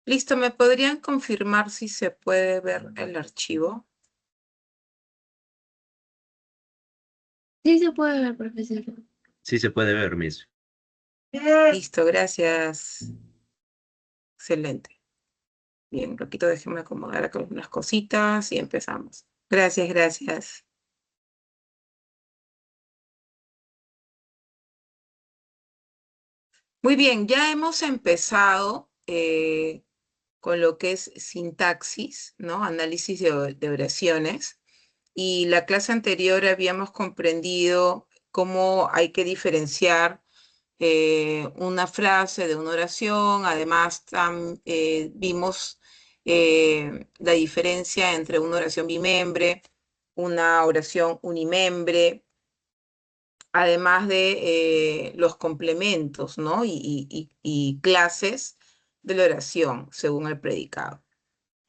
Listo, ¿me podrían confirmar si se puede ver el archivo? Sí se puede ver, profesor. Sí se puede ver, Miss. Listo, gracias. Excelente. Bien, Roquito, déjeme acomodar acá algunas cositas y empezamos. Gracias, gracias. Muy bien, ya hemos empezado con lo que es sintaxis, ¿no? Análisis de oraciones. Y la clase anterior habíamos comprendido cómo hay que diferenciar una frase de una oración. Además, vimos la diferencia entre una oración bimembre, una oración unimembre, además de los complementos, ¿no? Y clases de la oración según el predicado.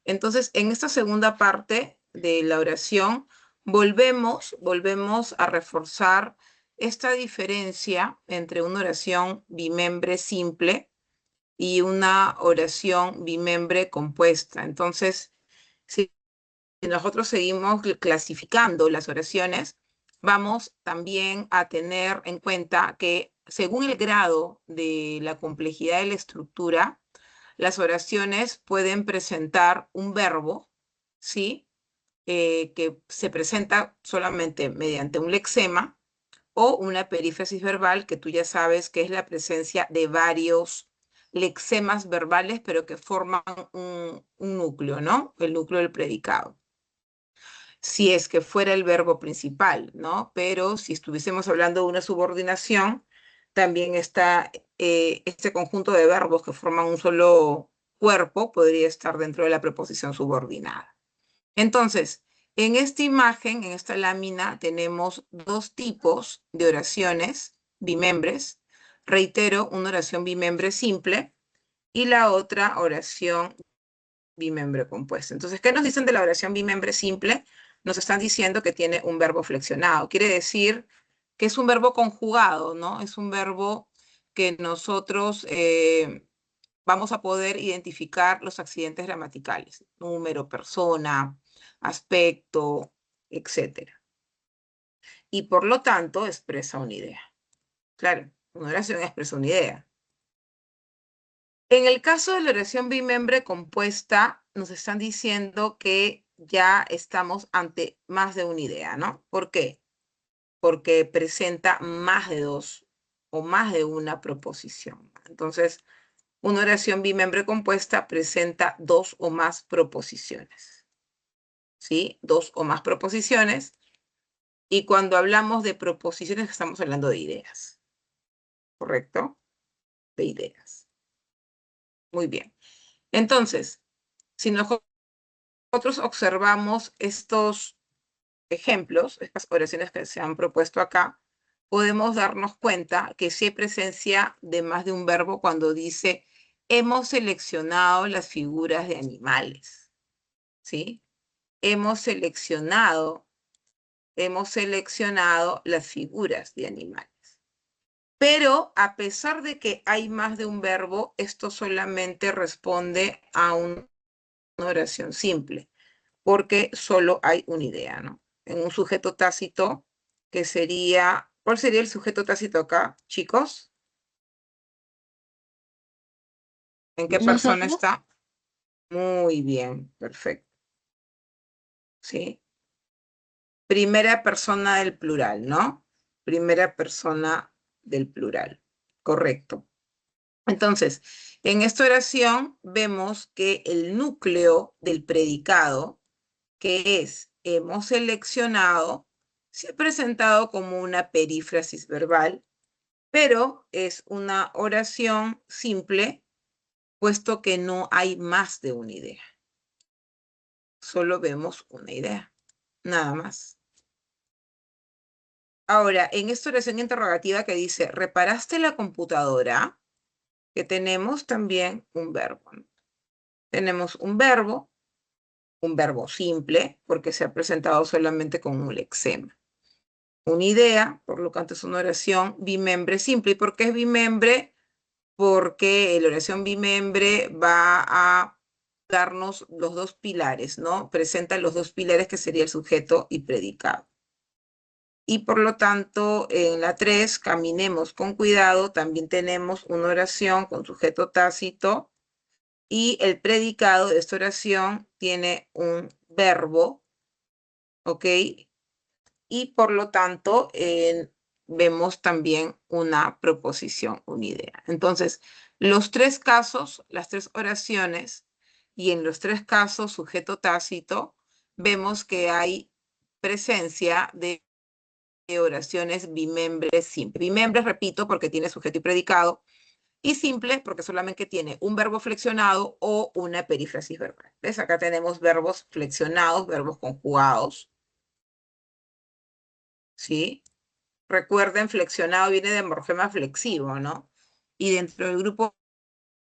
Entonces, en esta segunda parte de la oración, volvemos a reforzar esta diferencia entre una oración bimembre simple y una oración bimembre compuesta. Entonces, si nosotros seguimos clasificando las oraciones, vamos también a tener en cuenta que según el grado de la complejidad de la estructura, las oraciones pueden presentar un verbo, ¿sí? Que se presenta solamente mediante un lexema o una perífrasis verbal, que tú ya sabes que es la presencia de varios lexemas verbales, pero que forman un núcleo, ¿no? El núcleo del predicado. Si es que fuera el verbo principal, ¿no? Pero si estuviésemos hablando de una subordinación, también está este conjunto de verbos que forman un solo cuerpo, podría estar dentro de la preposición subordinada. Entonces, en esta imagen, en esta lámina, tenemos dos tipos de oraciones bimembres. Reitero, una oración bimembre simple y la otra oración bimembre compuesta. Entonces, ¿qué nos dicen de la oración bimembre simple? Nos están diciendo que tiene un verbo flexionado. Quiere decir que es un verbo conjugado, ¿no? Es un verbo que nosotros vamos a poder identificar los accidentes gramaticales, número, persona, aspecto, etc. Y por lo tanto expresa una idea. Claro, una oración expresa una idea. En el caso de la oración bimembre compuesta, nos están diciendo que ya estamos ante más de una idea, ¿no? ¿Por qué? Porque presenta más de dos o más de una proposición. Entonces, una oración bimembre compuesta presenta dos o más proposiciones, ¿sí? Dos o más proposiciones. Y cuando hablamos de proposiciones, estamos hablando de ideas, ¿correcto? De ideas. Muy bien. Entonces, si nosotros observamos estos ejemplos, estas oraciones que se han propuesto acá, podemos darnos cuenta que sí hay presencia de más de un verbo cuando dice hemos seleccionado las figuras de animales, ¿sí? Hemos seleccionado las figuras de animales. Pero a pesar de que hay más de un verbo, esto solamente responde a una oración simple, porque solo hay una idea, ¿no? En un sujeto tácito, que sería, ¿cuál sería el sujeto tácito acá, chicos? ¿En qué persona ¿Nosotros? está? Muy bien, perfecto. ¿Sí? Primera persona del plural, ¿no? Primera persona del plural. Correcto. Entonces, en esta oración vemos que el núcleo del predicado, que es hemos seleccionado, se ha presentado como una perífrasis verbal, pero es una oración simple, puesto que no hay más de una idea. Solo vemos una idea, nada más. Ahora, en esta oración interrogativa que dice, ¿reparaste la computadora? Que tenemos también un verbo, ¿no? Tenemos un verbo simple, porque se ha presentado solamente con un lexema. Una idea, por lo tanto es una oración bimembre simple. ¿Y por qué es bimembre? porque la oración bimembre va a darnos los dos pilares, ¿no? Presenta los dos pilares que sería el sujeto y predicado. Y por lo tanto, en la 3, caminemos con cuidado, también tenemos una oración con sujeto tácito y el predicado de esta oración tiene un verbo, ¿ok? Y por lo tanto, vemos también una proposición, una idea. Entonces, los 3 casos, las 3 oraciones, y en los 3 casos, sujeto tácito, vemos que hay presencia de oraciones bimembres simples. Bimembres, repito, porque tiene sujeto y predicado, y simples porque solamente tiene un verbo flexionado o una perífrasis verbal. ¿Ves? Acá tenemos verbos flexionados, verbos conjugados, ¿sí? Recuerden, flexionado viene de morfema flexivo, ¿no? Y dentro del grupo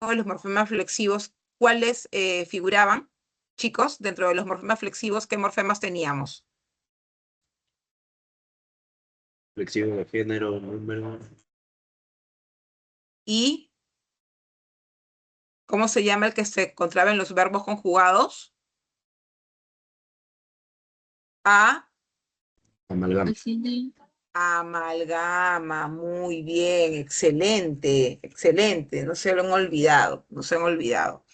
de los morfemas flexivos, ¿cuáles figuraban? Chicos, dentro de los morfemas flexivos, ¿qué morfemas teníamos? Flexivo de género, número. ¿Y cómo se llama el que se encontraba en los verbos conjugados? Amalgama. Amalgama, muy bien, excelente, excelente, no se lo han olvidado, no se han olvidado.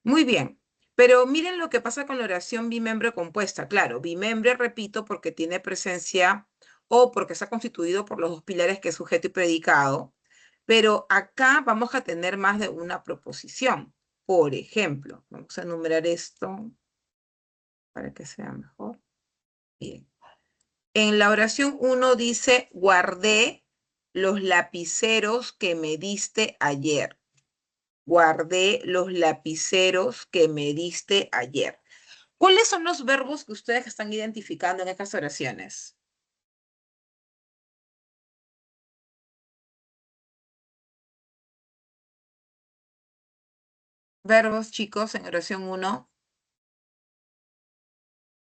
Muy bien, pero miren lo que pasa con la oración bimembre compuesta. Claro, bimembre, repito, porque tiene presencia o porque está constituido por los dos pilares que es sujeto y predicado, pero acá vamos a tener más de una proposición. Por ejemplo, vamos a enumerar esto para que sea mejor. Bien. En la oración 1 dice, guardé los lapiceros que me diste ayer. Guardé los lapiceros que me diste ayer. ¿Cuáles son los verbos que ustedes están identificando en estas oraciones? Verbos, chicos, en oración 1.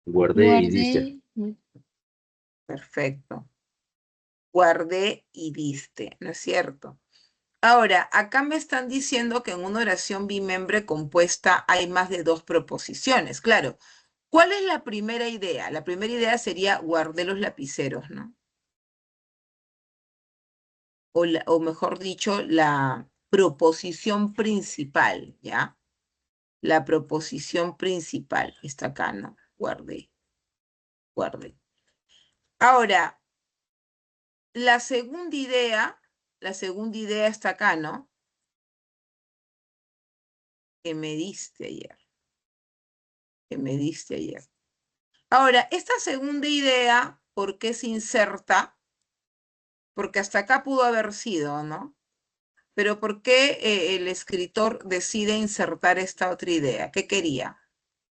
Guardé y diste. Perfecto. Guardé y diste, ¿no es cierto? Ahora, acá me están diciendo que en una oración bimembre compuesta hay más de 2 proposiciones. Claro, ¿cuál es la primera idea? La primera idea sería guardé los lapiceros, ¿no? O mejor dicho, la proposición principal, ¿ya? La proposición principal está acá, ¿no? Guardé, guardé. Ahora, la segunda idea está acá, ¿no? Que me diste ayer. Que me diste ayer. Ahora, esta segunda idea, ¿por qué se inserta? Porque hasta acá pudo haber sido, ¿no? Pero ¿por qué el escritor decide insertar esta otra idea? ¿Qué quería?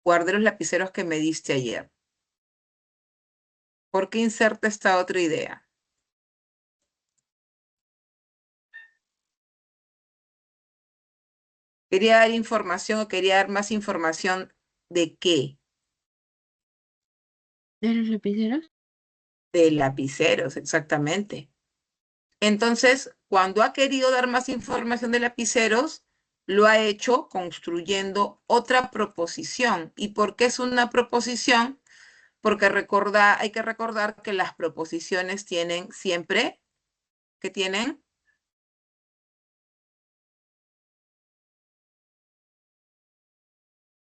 Guardé los lapiceros que me diste ayer. ¿Por qué inserta esta otra idea? ¿Quería dar información o quería dar más información de qué? ¿De los lapiceros? De lapiceros, exactamente. Entonces, cuando ha querido dar más información de lapiceros, lo ha hecho construyendo otra proposición. ¿Y por qué es una proposición? Porque hay que recordar que las proposiciones tienen siempre, ¿qué tienen?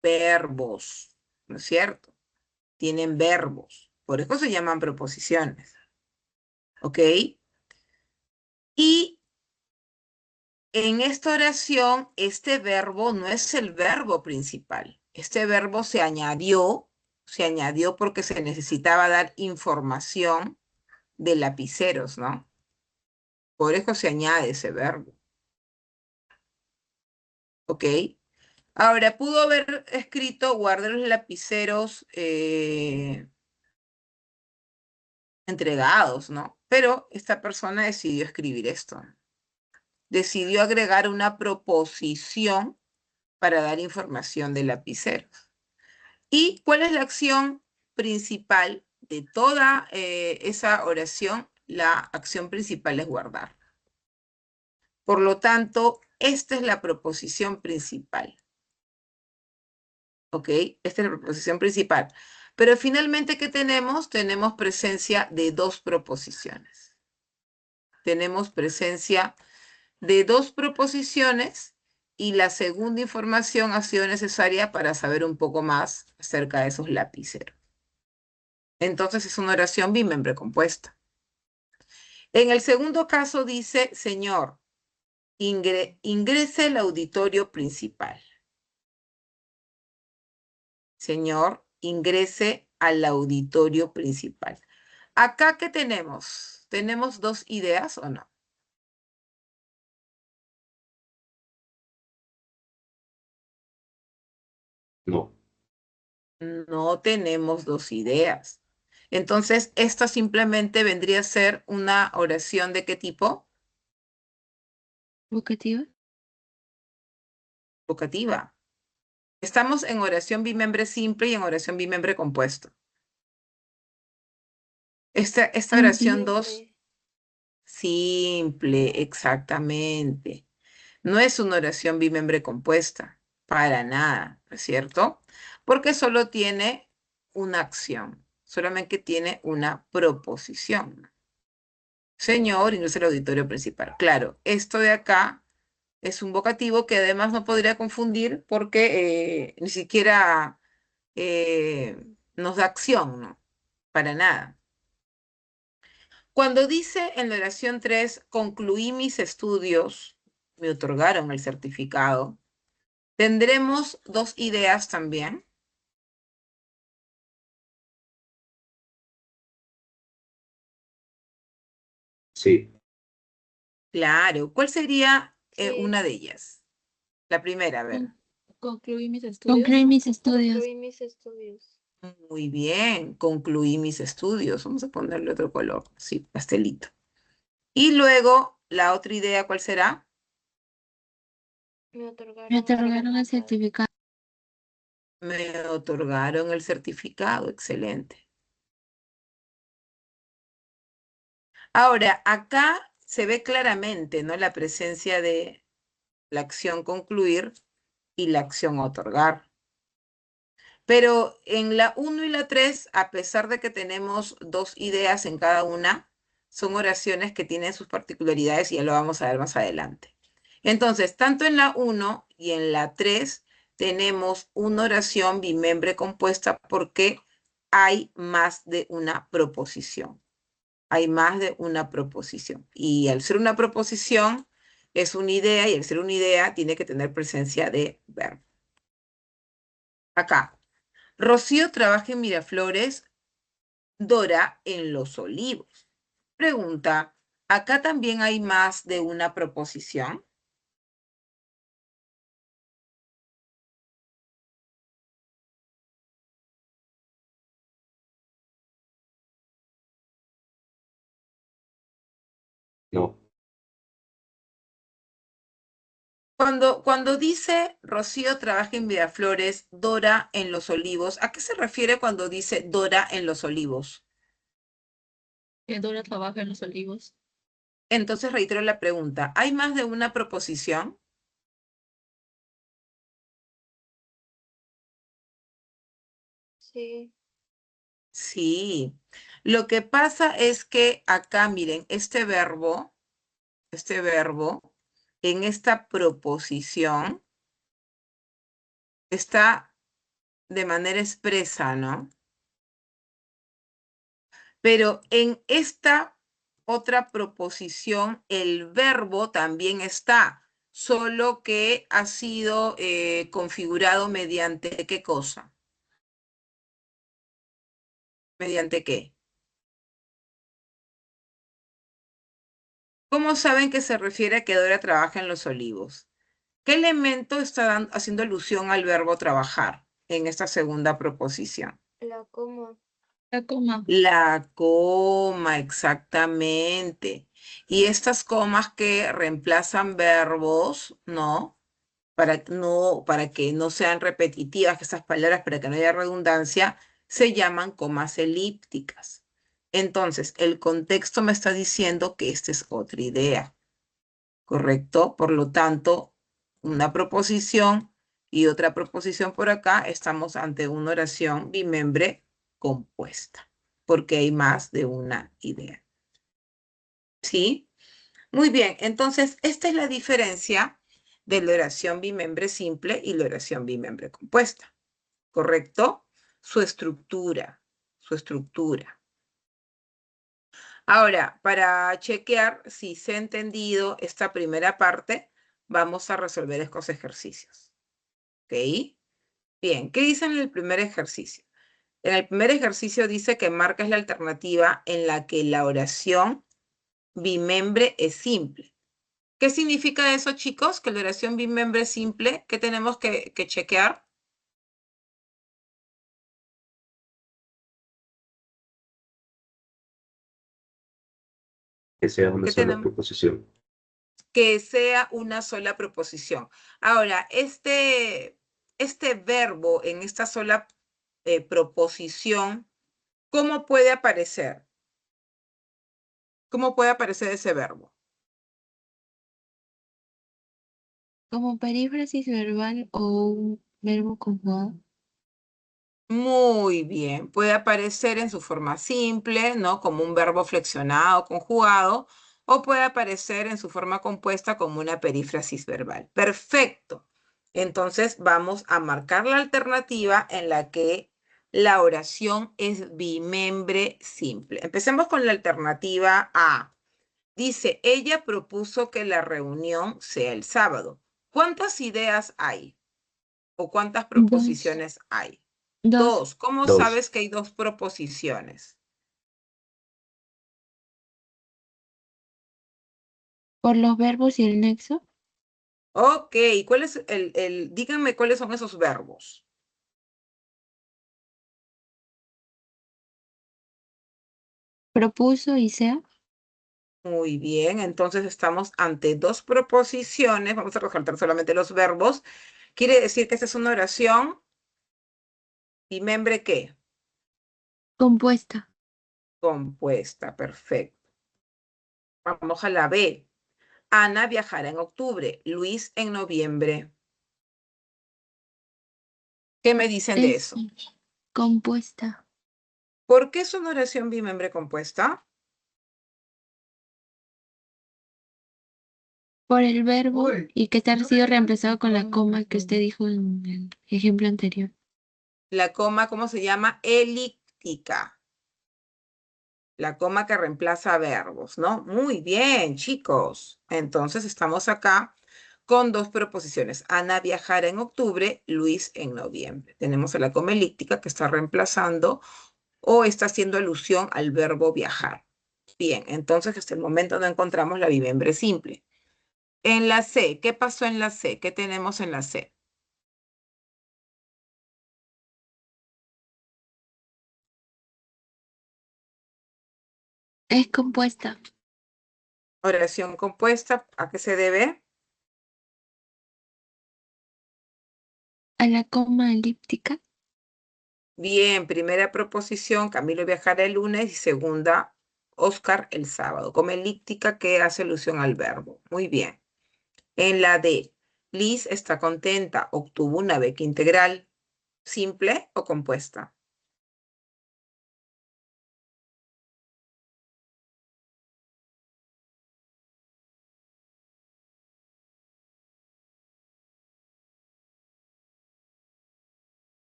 Verbos, ¿no es cierto? Tienen verbos. Por eso se llaman proposiciones. ¿Ok? Y en esta oración, este verbo no es el verbo principal. Este verbo se añadió porque se necesitaba dar información de lapiceros, ¿no? Por eso se añade ese verbo. ¿Ok? Ahora, pudo haber escrito, guardé los lapiceros entregados, ¿no? Pero esta persona decidió escribir esto. Decidió agregar una proposición para dar información de lapiceros. ¿Y cuál es la acción principal de toda esa oración? La acción principal es guardar. Por lo tanto, esta es la proposición principal. ¿Ok? Esta es la proposición principal. Pero finalmente, ¿qué tenemos? Tenemos presencia de dos proposiciones. Tenemos presencia de dos proposiciones y la segunda información ha sido necesaria para saber un poco más acerca de esos lapiceros. Entonces es una oración bimembre compuesta. En el segundo caso dice, señor, ingrese al auditorio principal. Señor, ingrese al auditorio principal. Acá, ¿qué tenemos? ¿Tenemos dos ideas o no? No. No tenemos dos ideas. Entonces, esto simplemente vendría a ser una oración ¿de qué tipo? ¿Vocativa? Vocativa. Estamos en oración bimembre simple y en oración bimembre compuesto. Esta oración 2, simple, exactamente. No es una oración bimembre compuesta, para nada, ¿no es cierto? Porque solo tiene una acción, solamente tiene una proposición. Señor, ingresa al auditorio principal. Claro, esto de acá es un vocativo que además no podría confundir porque ni siquiera nos da acción, ¿no? Para nada. Cuando dice en la oración 3, concluí mis estudios, me otorgaron el certificado, tendremos dos ideas también. Sí. Claro, ¿cuál sería Sí. una de ellas? La primera, a ver. Concluí mis estudios. Concluí mis estudios. Concluí mis estudios. Muy bien, concluí mis estudios. Vamos a ponerle otro color, sí, pastelito. Y luego, la otra idea, ¿cuál será? Me otorgaron, Me otorgaron el certificado. Me otorgaron el certificado, excelente. Ahora, acá se ve claramente, ¿no? La presencia de la acción concluir y la acción otorgar. Pero en la 1 y la 3, a pesar de que tenemos dos ideas en cada una, son oraciones que tienen sus particularidades y ya lo vamos a ver más adelante. Entonces, tanto en la 1 y en la 3 tenemos una oración bimembre compuesta porque hay más de una proposición. Hay más de una proposición. Y al ser una proposición, es una idea, y al ser una idea, tiene que tener presencia de verbo. Acá. Rocío trabaja en Miraflores, Dora en Los Olivos. Pregunta, ¿acá también hay más de una proposición? No. Cuando dice Rocío trabaja en Miraflores, Dora en Los Olivos, ¿a qué se refiere cuando dice Dora en Los Olivos? Que Dora trabaja en Los Olivos. Entonces reitero la pregunta, ¿hay más de una proposición? Sí. Sí. Lo que pasa es que acá, miren, este verbo, en esta proposición, está de manera expresa, ¿no? Pero en esta otra proposición, el verbo también está, solo que ha sido configurado mediante ¿qué cosa? ¿Mediante qué? ¿Cómo saben que se refiere a que Dora trabaja en Los Olivos? ¿Qué elemento está haciendo alusión al verbo trabajar en esta segunda proposición? La coma. La coma. La coma, exactamente. Y estas comas que reemplazan verbos, ¿no? Para que no sean repetitivas que estas palabras, para que no haya redundancia, se llaman comas elípticas. Entonces, el contexto me está diciendo que esta es otra idea, ¿correcto? Por lo tanto, una proposición y otra proposición por acá, estamos ante una oración bimembre compuesta, porque hay más de una idea. ¿Sí? Muy bien, entonces esta es la diferencia de la oración bimembre simple y la oración bimembre compuesta, ¿correcto? Su estructura, su estructura. Ahora, para chequear si se ha entendido esta primera parte, vamos a resolver estos ejercicios. ¿Ok? Bien, ¿qué dice en el primer ejercicio? En el primer ejercicio dice que marcas la alternativa en la que la oración bimembre es simple. ¿Qué significa eso, chicos? Que la oración bimembre es simple. ¿Qué tenemos que chequear? Que sea una ¿Qué sola tenemos? proposición. Que sea una sola proposición. Ahora, este verbo en esta sola proposición, ¿cómo puede aparecer? ¿Cómo puede aparecer ese verbo? Como perífrasis verbal o un verbo conjugado. Muy bien, puede aparecer en su forma simple, ¿no? Como un verbo flexionado, conjugado, o puede aparecer en su forma compuesta como una perífrasis verbal. Perfecto. Entonces vamos a marcar la alternativa en la que la oración es bimembre simple. Empecemos con la alternativa A. Dice, ella propuso que la reunión sea el sábado. ¿Cuántas ideas hay? ¿O cuántas proposiciones hay? Dos. Dos. ¿Cómo Dos. sabes que hay dos proposiciones? Por los verbos y el nexo. Ok, ¿cuál es díganme cuáles son esos verbos? Propuso y sea. Muy bien, entonces estamos ante dos proposiciones. Vamos a resaltar solamente los verbos. Quiere decir que esta es una oración bimembre ¿qué? Compuesta. Compuesta, perfecto. Vamos a la B. Ana viajará en octubre, Luis en noviembre. ¿Qué me dicen de Es eso? compuesta. ¿Por qué es una oración bimembre compuesta? Por el verbo y que ha sido reemplazado con la coma que usted dijo en el ejemplo anterior. La coma, ¿cómo se llama? Elíptica. La coma que reemplaza verbos, ¿no? Muy bien, chicos. Entonces estamos acá con dos proposiciones. Ana viajará en octubre, Luis en noviembre. Tenemos a la coma elíptica que está reemplazando o está haciendo alusión al verbo viajar. Bien, entonces hasta el momento no encontramos la bimembre simple. En la C, ¿qué pasó en la C? ¿Qué tenemos en la C? Es compuesta. Oración compuesta, ¿a qué se debe? A la coma elíptica. Bien, primera proposición, Camilo viajará el lunes y segunda, Oscar el sábado. Coma elíptica que hace alusión al verbo. Muy bien. En la D, Liz está contenta, obtuvo una beca integral. ¿Simple o compuesta?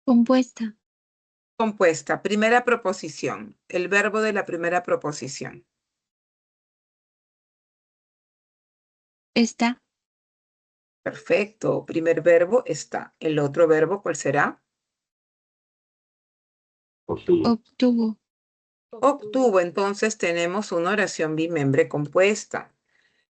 Compuesta. Compuesta. Primera proposición. El verbo de la primera proposición. Está. Perfecto. Primer verbo está. El otro verbo, ¿cuál será? Obtuvo. Obtuvo. Obtuvo. Entonces tenemos una oración bimembre compuesta.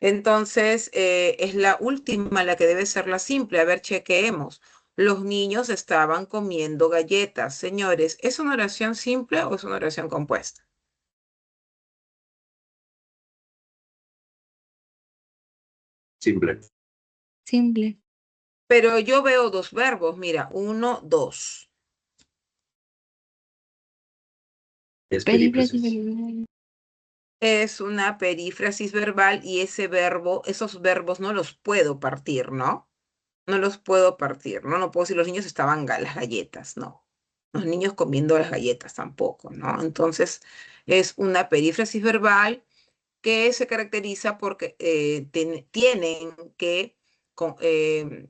Entonces, es la última la que debe ser la simple. A ver, chequeemos. Los niños estaban comiendo galletas. Señores, ¿es una oración simple o es una oración compuesta? Simple. Simple. Pero yo veo dos verbos. Mira, uno, dos. Es Perífrasis perífrasis. verbal. es una perífrasis verbal y ese verbo, esos verbos no los puedo partir, ¿no? No los puedo partir, ¿no? No puedo decir los niños estaban las galletas, no. Los niños comiendo las galletas tampoco, ¿no? Entonces, es una perífrasis verbal que se caracteriza porque tienen que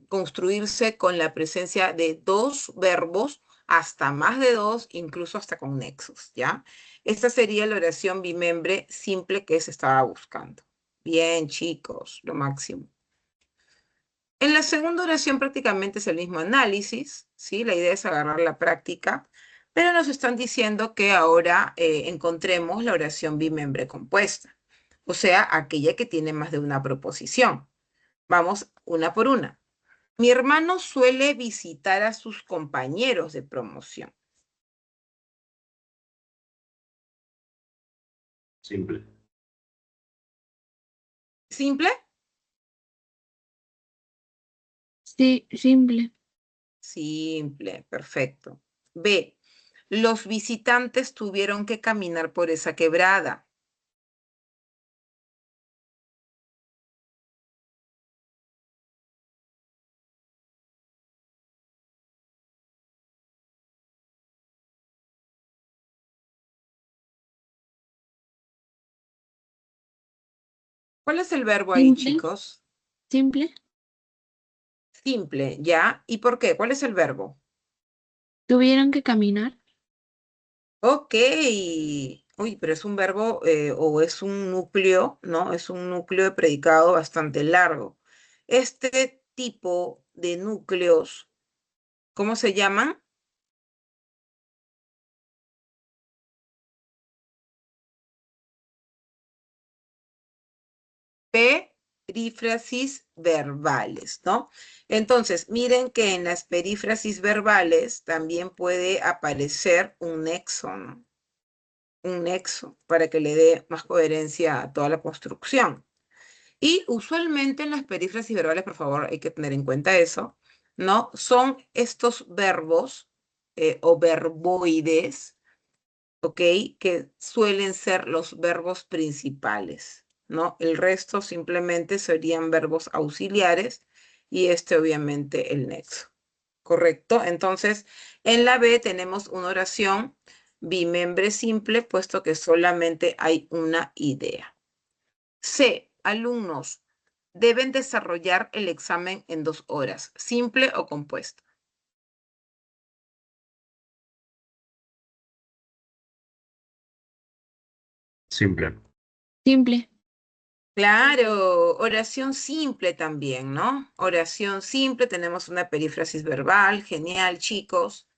construirse con la presencia de dos verbos, hasta más de dos, incluso hasta con nexos, ¿ya? Esta sería la oración bimembre simple que se estaba buscando. Bien, chicos, lo máximo. En la segunda oración prácticamente es el mismo análisis, ¿sí? La idea es agarrar la práctica, pero nos están diciendo que ahora encontremos la oración bimembre compuesta, o sea, aquella que tiene más de una proposición. Vamos una por una. Mi hermano suele visitar a sus compañeros de promoción. Simple. ¿Simple? Sí, simple. Simple, perfecto. B. Los visitantes tuvieron que caminar por esa quebrada. ¿Cuál es el verbo ahí, Simple. chicos? Simple. Simple, ¿ya? ¿Y por qué? ¿Cuál es el verbo? Tuvieron que caminar. Ok. Uy, pero es un verbo o es un núcleo, ¿no? Es un núcleo de predicado bastante largo. Este tipo de núcleos, ¿cómo se llaman? Perífrasis verbales, ¿no? Entonces, miren que en las perífrasis verbales también puede aparecer un nexo, ¿no? Un nexo para que le dé más coherencia a toda la construcción. Y usualmente en las perífrasis verbales, por favor, hay que tener en cuenta eso, ¿no? Son estos verbos o verboides, ¿ok? Que suelen ser los verbos principales, ¿no? El resto simplemente serían verbos auxiliares y este obviamente el nexo, ¿correcto? Entonces, en la B tenemos una oración bimembre simple, puesto que solamente hay una idea. C, alumnos deben desarrollar el examen en 2 horas, simple o compuesto. Simple. Simple. Claro, oración simple también, ¿no? Oración simple, tenemos una perífrasis verbal, genial, chicos.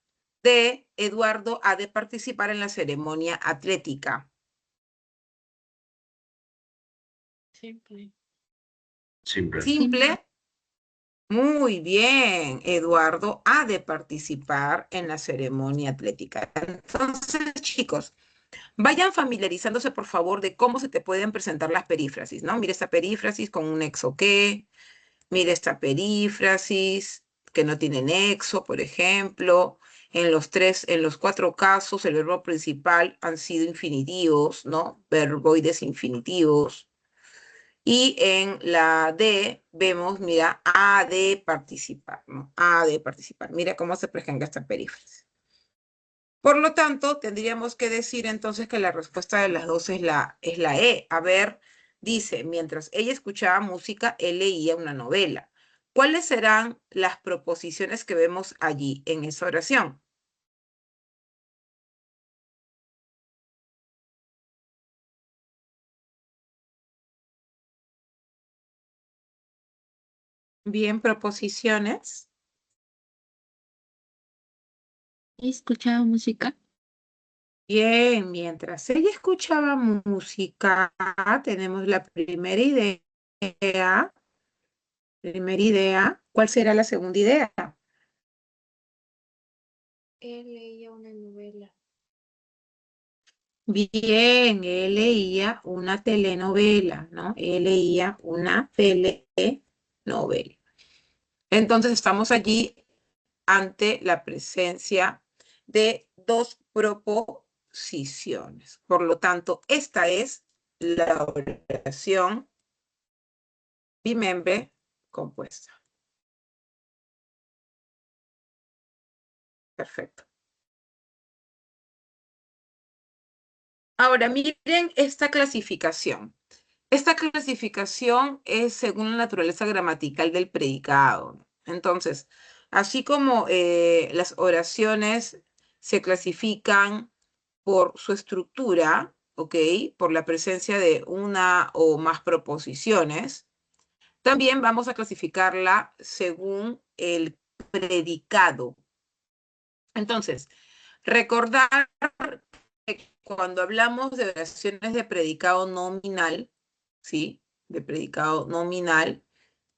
D, Eduardo ha de participar en la ceremonia atlética. Simple. Simple. Simple. Muy bien, Eduardo ha de participar en la ceremonia atlética. Entonces, chicos, vayan familiarizándose, por favor, de cómo se te pueden presentar las perífrasis, ¿no? Mira esta perífrasis con un nexo que, mira esta perífrasis que no tiene nexo, por ejemplo. En los 4 casos, el verbo principal han sido infinitivos, ¿no? Verboides infinitivos. Y en la D vemos, mira, ha de participar, ¿no? Ha de participar. Mira cómo se presenta esta perífrasis. Por lo tanto, tendríamos que decir entonces que la respuesta de las dos es la E. A ver, dice, mientras ella escuchaba música, él leía una novela. ¿Cuáles serán las proposiciones que vemos allí en esa oración? Bien, proposiciones. Escuchaba música. Bien, mientras ella escuchaba música, tenemos la primera idea. Primera idea. ¿Cuál será la segunda idea? Él leía una novela. Bien, él leía una telenovela, ¿no? Él leía una telenovela. Entonces estamos allí ante la presencia de dos proposiciones. Por lo tanto, esta es la oración bimembre compuesta. Perfecto. Ahora, miren esta clasificación. Esta clasificación es según la naturaleza gramatical del predicado. Entonces, así como las oraciones se clasifican por su estructura, ¿ok? Por la presencia de una o más proposiciones, también vamos a clasificarla según el predicado. Entonces, recordar que cuando hablamos de oraciones de predicado nominal, ¿sí? De predicado nominal,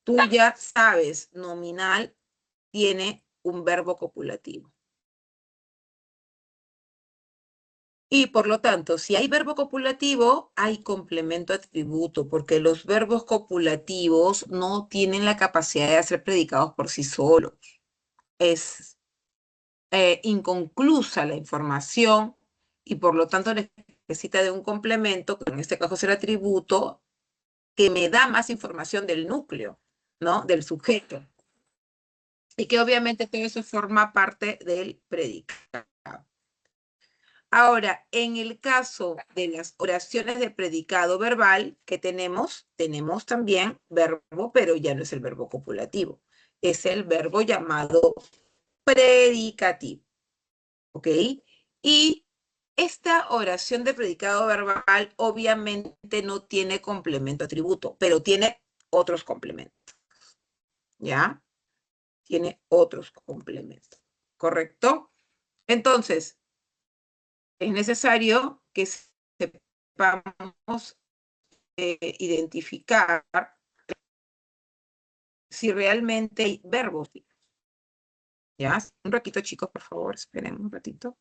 tú ya sabes, nominal tiene un verbo copulativo. Y por lo tanto, si hay verbo copulativo, hay complemento atributo, porque los verbos copulativos no tienen la capacidad de ser predicados por sí solos. Es inconclusa la información y por lo tanto necesita de un complemento, que en este caso es el atributo, que me da más información del núcleo, ¿no? Del sujeto. Y que obviamente todo eso forma parte del predicado. Ahora, en el caso de las oraciones de predicado verbal que tenemos también verbo, pero ya no es el verbo copulativo. Es el verbo llamado predicativo. ¿Ok? Y esta oración de predicado verbal obviamente no tiene complemento atributo, pero tiene otros complementos. ¿Ya? Tiene otros complementos. ¿Correcto? Entonces, es necesario que sepamos identificar si realmente hay verbos. ¿Ya? Un ratito, chicos, por favor, esperen un ratito.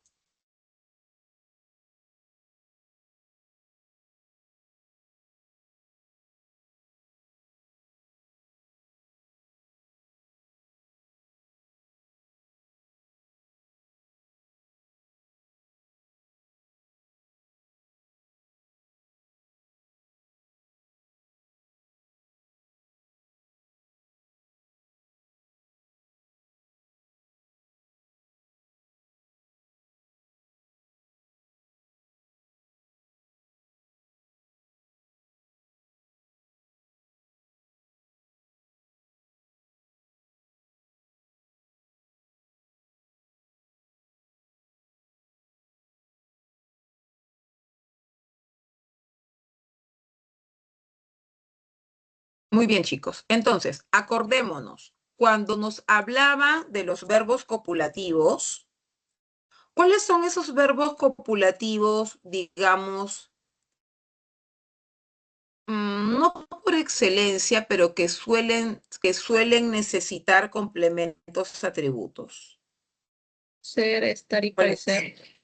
Muy bien, chicos. Entonces, acordémonos, cuando nos hablaban de los verbos copulativos, ¿cuáles son esos verbos copulativos, digamos, no por excelencia, pero que suelen necesitar complementos atributos? Ser, estar y ¿Cuáles? parecer.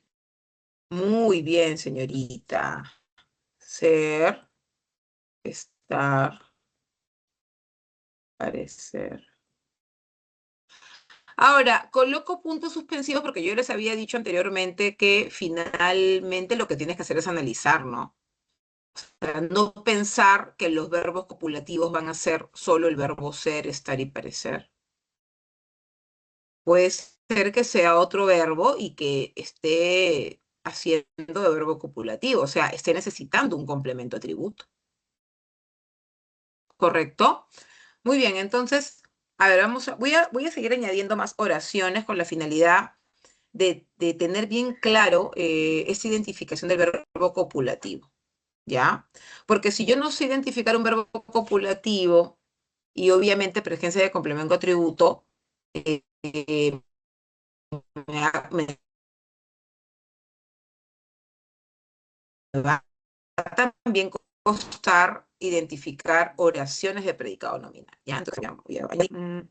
Muy bien, señorita. Ser, estar, parecer. Ahora, coloco puntos suspensivos porque yo les había dicho anteriormente que finalmente lo que tienes que hacer es analizar, ¿no? Para no pensar que los verbos copulativos van a ser solo el verbo ser, estar y parecer. Puede ser que sea otro verbo y que esté haciendo de verbo copulativo, o sea, esté necesitando un complemento atributo. ¿Correcto? Muy bien, entonces, a ver, voy a seguir añadiendo más oraciones con la finalidad de tener bien claro esta identificación del verbo copulativo, ¿ya? Porque si yo no sé identificar un verbo copulativo y obviamente presencia de complemento atributo, me va a también costar identificar oraciones de predicado nominal, ¿ya? Entonces, voy a añadir,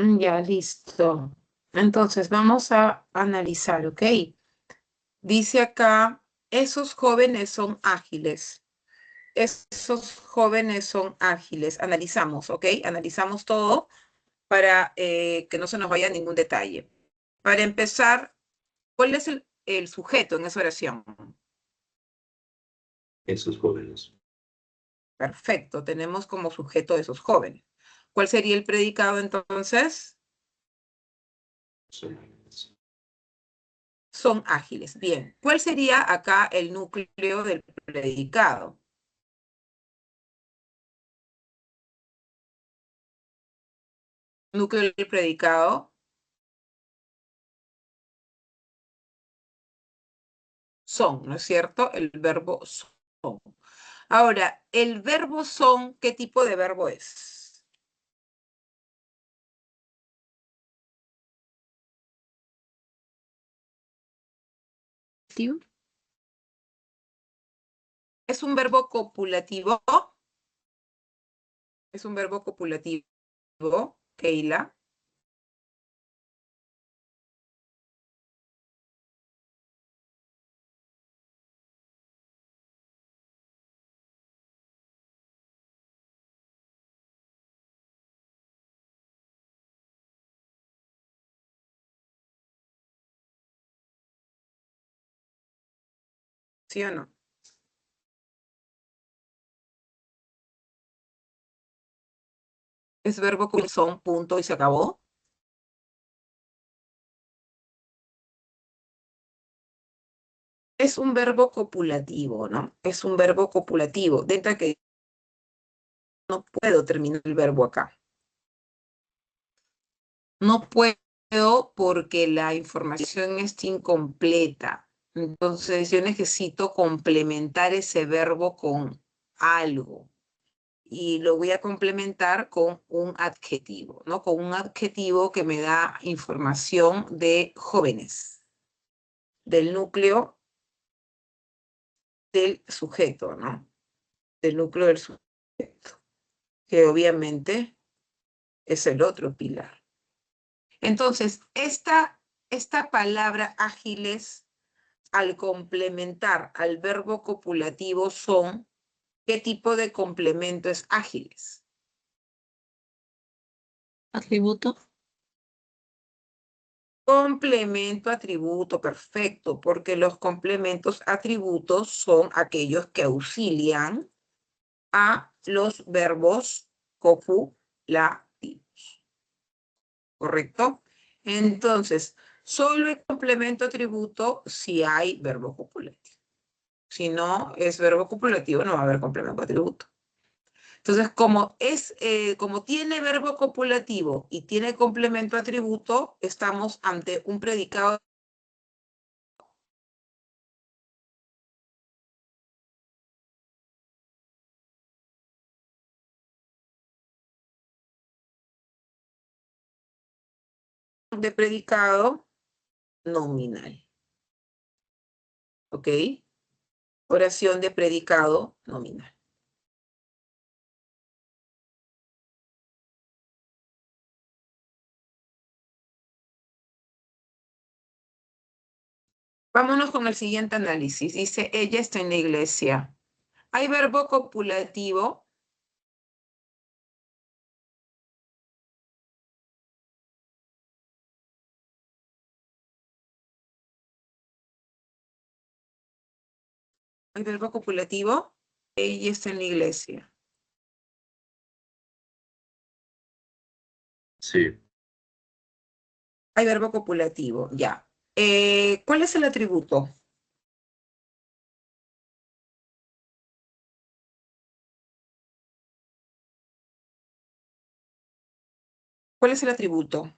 Ya, listo. Entonces, vamos a analizar, ¿ok? Dice acá, esos jóvenes son ágiles. Esos jóvenes son ágiles. Analizamos, ¿ok? Analizamos todo para que no se nos vaya ningún detalle. Para empezar, ¿cuál es el sujeto en esa oración? Esos jóvenes. Perfecto, tenemos como sujeto esos jóvenes. ¿Cuál sería el predicado entonces? Son ágiles. Son ágiles. Bien, ¿cuál sería acá el núcleo del predicado? Núcleo del predicado son, ¿no es cierto? El verbo son. Ahora, el verbo son, ¿qué tipo de verbo es? ¿Tío? ¿Es un verbo copulativo? ¿Es un verbo copulativo, Keila? ¿Sí o no? ¿Es verbo son, punto, y se acabó? Es un verbo copulativo, ¿no? Es un verbo copulativo. Dentro que no puedo terminar el verbo acá. No puedo porque la información es incompleta. Entonces yo necesito complementar ese verbo con algo. Y lo voy a complementar con un adjetivo, ¿no? Con un adjetivo que me da información de jóvenes, del núcleo del sujeto, ¿no? Del núcleo del sujeto, que obviamente es el otro pilar. Entonces, esta palabra ágiles, al complementar al verbo copulativo son, ¿qué tipo de complemento es ágiles? Atributo. Complemento atributo, perfecto, porque los complementos atributos son aquellos que auxilian a los verbos copulativos, ¿correcto? Entonces, solo el complemento atributo si hay verbo copulativo. Si no es verbo copulativo, no va a haber complemento atributo. Entonces, como tiene verbo copulativo y tiene complemento atributo, estamos ante un predicado de predicado nominal. ¿Ok? Oración de predicado nominal. Vámonos con el siguiente análisis. Dice, ella está en la iglesia. ¿Hay verbo copulativo? ¿Hay verbo copulativo? Ella está en la iglesia. Sí. Hay verbo copulativo, ya. ¿Cuál es el atributo? ¿Cuál es el atributo?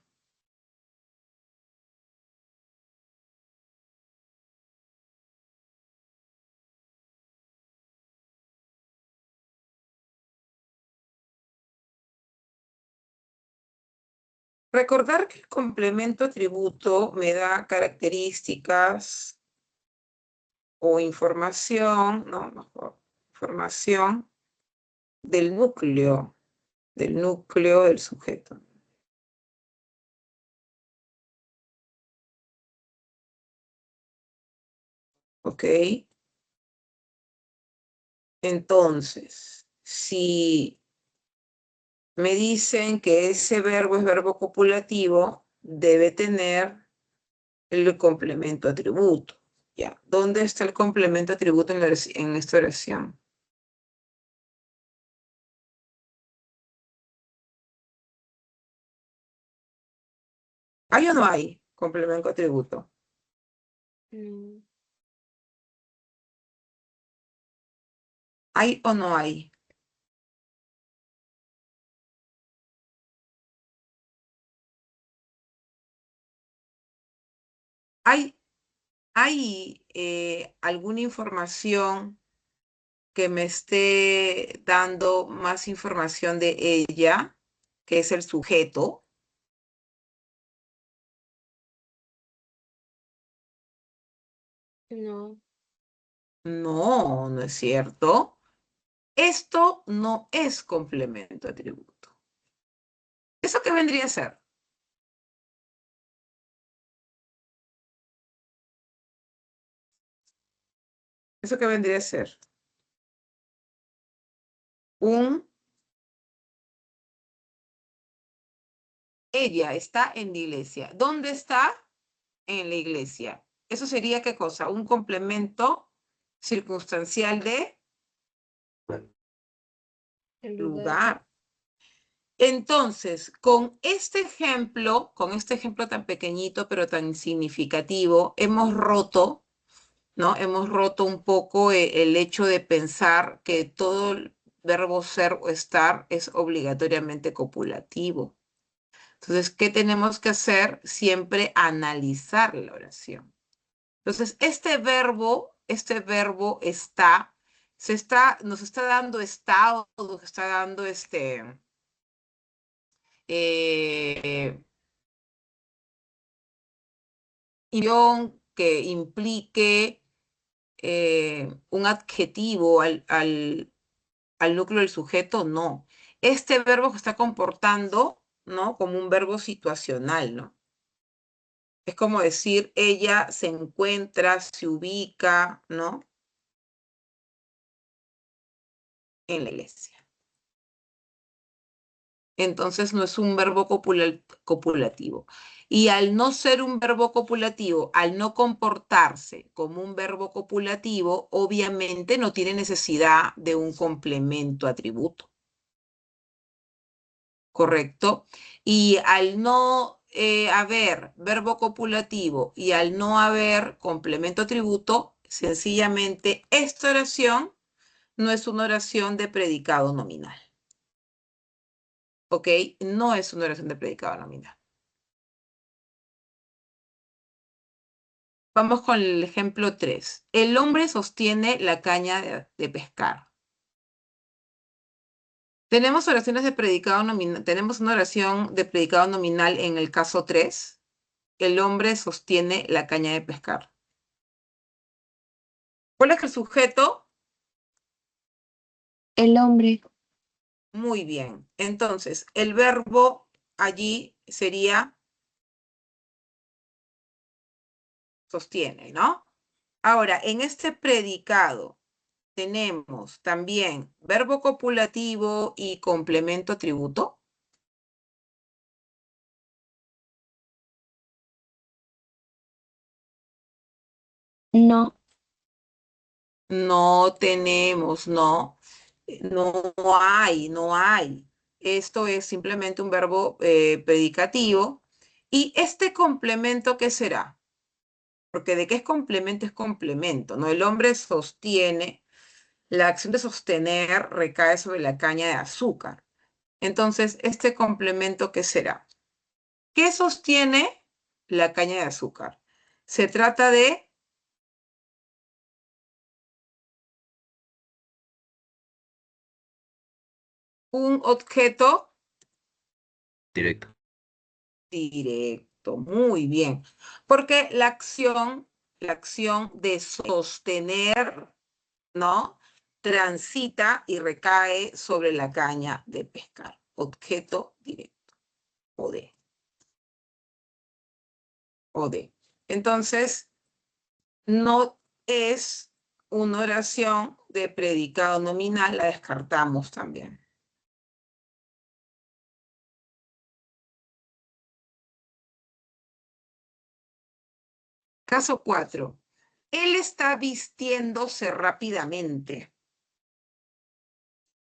Recordar que el complemento atributo me da características o información, no, mejor, información del núcleo del sujeto. ¿Ok? Entonces, si me dicen que ese verbo es verbo copulativo, debe tener el complemento atributo. ¿Ya? ¿Dónde está el complemento atributo en esta oración? ¿Hay o no hay complemento atributo? No. ¿Hay o no hay? ¿Hay alguna información que me esté dando más información de ella, que es el sujeto? No. No, no es cierto. Esto no es complemento atributo. ¿Eso qué vendría a ser? ¿Eso qué vendría a ser? Ella está en la iglesia. ¿Dónde está? En la iglesia. ¿Eso sería qué cosa? Un complemento circunstancial de El lugar. lugar. Entonces, con este ejemplo tan pequeñito pero tan significativo, hemos roto, ¿no? Hemos roto un poco el hecho de pensar que todo el verbo ser o estar es obligatoriamente copulativo. Entonces, ¿qué tenemos que hacer? Siempre analizar la oración. Entonces, este verbo está, nos está dando estado, nos está dando que implique un adjetivo al núcleo del sujeto, no. Este verbo se está comportando, ¿no? Como un verbo situacional, ¿no? Es como decir, ella se encuentra, se ubica, ¿no? En la iglesia. Entonces no es un verbo copulativo. Y al no ser un verbo copulativo, al no comportarse como un verbo copulativo, obviamente no tiene necesidad de un complemento atributo. ¿Correcto? Y al no haber verbo copulativo y al no haber complemento atributo, sencillamente esta oración no es una oración de predicado nominal. ¿Ok? No es una oración de predicado nominal. Vamos con el ejemplo 3. El hombre sostiene la caña de pescar. Tenemos oraciones de predicado nominal. Tenemos una oración de predicado nominal en el caso 3. El hombre sostiene la caña de pescar. ¿Cuál es el sujeto? El hombre. Muy bien. Entonces, el verbo allí sería sostiene, ¿no? Ahora, en este predicado tenemos también verbo copulativo y complemento atributo. No. No tenemos, no. No hay, no hay. Esto es simplemente un verbo predicativo. ¿Y este complemento qué será? Porque de qué es complemento, ¿no? El hombre sostiene, la acción de sostener recae sobre la caña de azúcar. Entonces, ¿este complemento qué será? ¿Qué sostiene la caña de azúcar? Se trata de un objeto Directo. directo. Muy bien. Porque la acción de sostener, ¿no? Transita y recae sobre la caña de pescar. Objeto directo. O de. O de. Entonces, no es una oración de predicado nominal, la descartamos también. Caso 4. Él está vistiéndose rápidamente.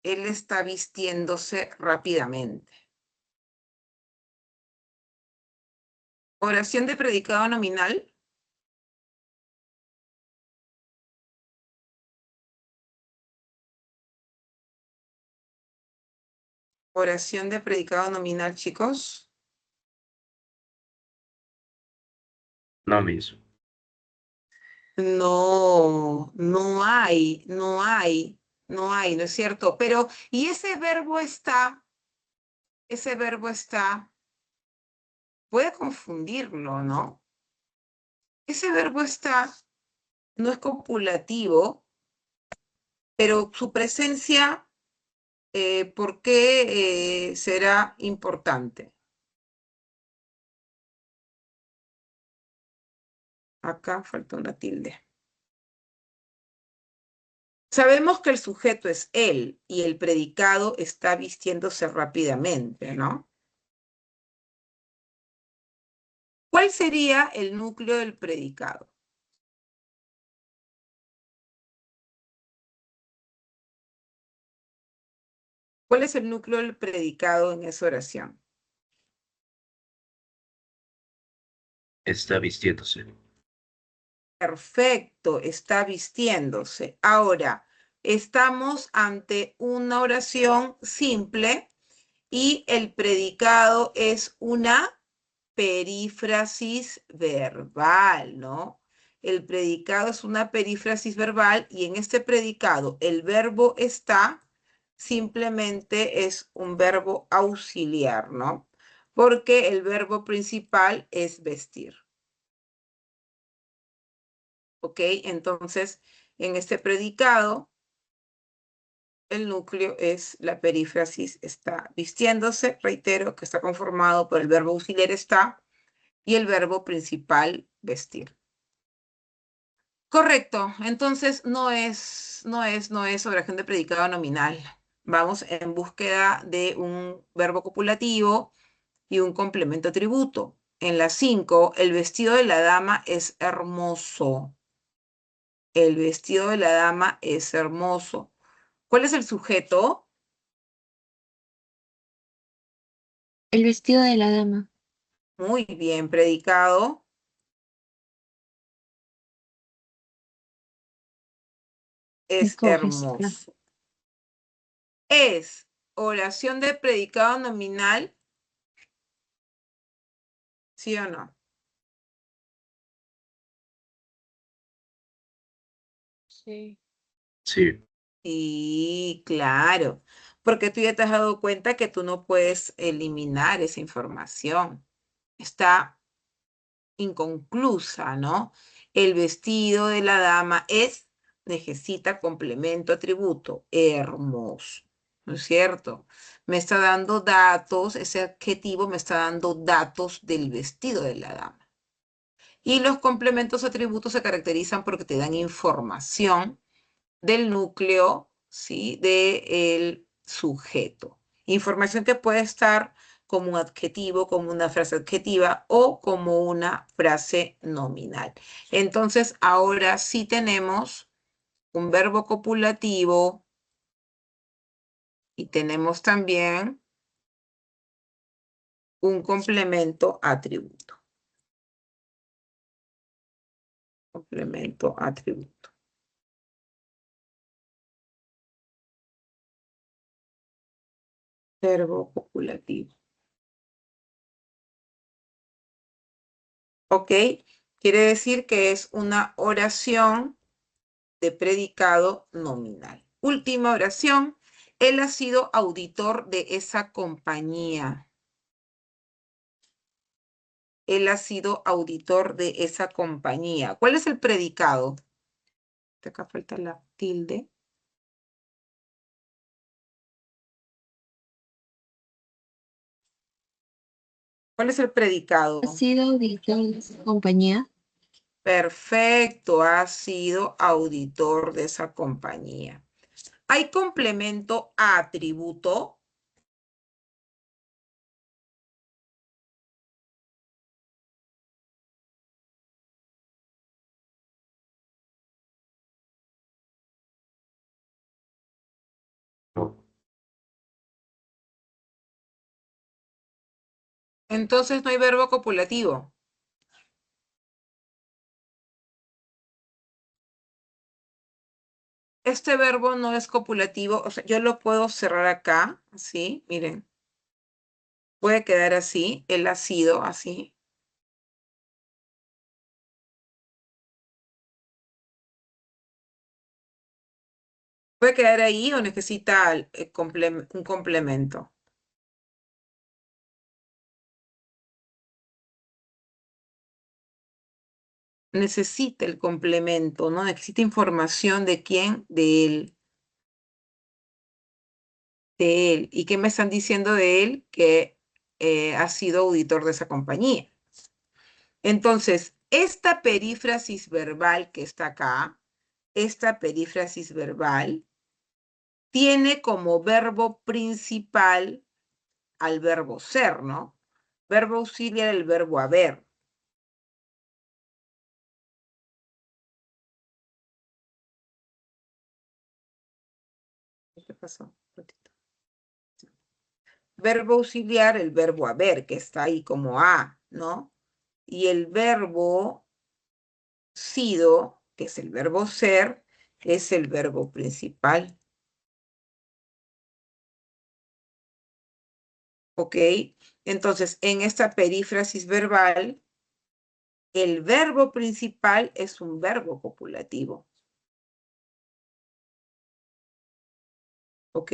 Él está vistiéndose rápidamente. Oración de predicado nominal. Oración de predicado nominal, chicos. No, Miss. No, no hay, no es cierto. Pero, y ese verbo está, puede confundirlo, ¿no? Ese verbo está, no es copulativo, pero su presencia, ¿por qué será importante? Acá falta una tilde. Sabemos que el sujeto es él y el predicado está vistiéndose rápidamente, ¿no? ¿Cuál sería el núcleo del predicado? ¿Cuál es el núcleo del predicado en esa oración? Está vistiéndose. Perfecto, está vistiéndose. Ahora, estamos ante una oración simple y el predicado es una perífrasis verbal, ¿no? El predicado es una perífrasis verbal y en este predicado el verbo está simplemente es un verbo auxiliar, ¿no? Porque el verbo principal es vestir. ¿Ok? Entonces, en este predicado, el núcleo es la perífrasis está vistiéndose, reitero que está conformado por el verbo auxiliar está y el verbo principal vestir. Correcto, entonces no es oración de predicado nominal. Vamos en búsqueda de un verbo copulativo y un complemento atributo. En la 5, el vestido de la dama es hermoso. El vestido de la dama es hermoso. ¿Cuál es el sujeto? El vestido de la dama. Muy bien, predicado. Es Escoges. No. hermoso. Es oración de predicado nominal, ¿sí o no? Sí. Sí. Sí, claro, porque tú ya te has dado cuenta que tú no puedes eliminar esa información. Está inconclusa, ¿no? El vestido de la dama necesita complemento, atributo, hermoso, ¿no es cierto? Me está dando datos, ese adjetivo me está dando datos del vestido de la dama. Y los complementos, atributos se caracterizan porque te dan información del núcleo, ¿sí? Del sujeto. Información que puede estar como un adjetivo, como una frase adjetiva o como una frase nominal. Entonces, ahora sí tenemos un verbo copulativo y tenemos también un complemento atributo. Complemento atributo. Verbo copulativo. ¿Ok? Quiere decir que es una oración de predicado nominal. Última oración. Él ha sido auditor de esa compañía. Él ha sido auditor de esa compañía. ¿Cuál es el predicado? Acá falta la tilde. ¿Cuál es el predicado? ¿Ha sido auditor de esa compañía? Perfecto, ha sido auditor de esa compañía. ¿Hay complemento a atributo? No. Entonces no hay verbo copulativo. Este verbo no es copulativo, o sea, yo lo puedo cerrar acá, así, miren. Puede quedar así, él ha sido así. Puede quedar ahí o necesita un complemento. Necesita el complemento, ¿no? Necesita información de quién, de él. De él. ¿Y qué me están diciendo de él? Que ha sido auditor de esa compañía. Entonces, esta perífrasis verbal que está acá, esta perífrasis verbal, tiene como verbo principal al verbo ser, ¿no? Verbo auxiliar el verbo haber. ¿Qué pasó? Verbo auxiliar el verbo haber, que está ahí como a, ¿no? Y el verbo sido, que es el verbo ser, es el verbo principal. ¿Ok? Entonces, en esta perífrasis verbal, el verbo principal es un verbo copulativo. ¿Ok?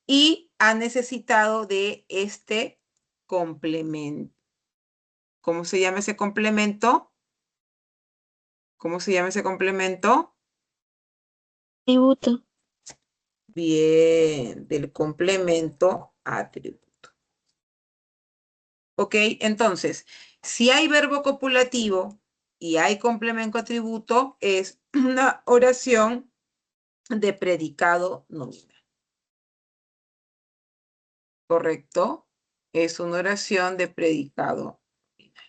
Y ha necesitado de este complemento. ¿Cómo se llama ese complemento? ¿Cómo se llama ese complemento? Tributo. Bien, del complemento atributo. ¿Ok? Entonces, si hay verbo copulativo y hay complemento atributo, es una oración de predicado nominal. ¿Correcto? Es una oración de predicado nominal.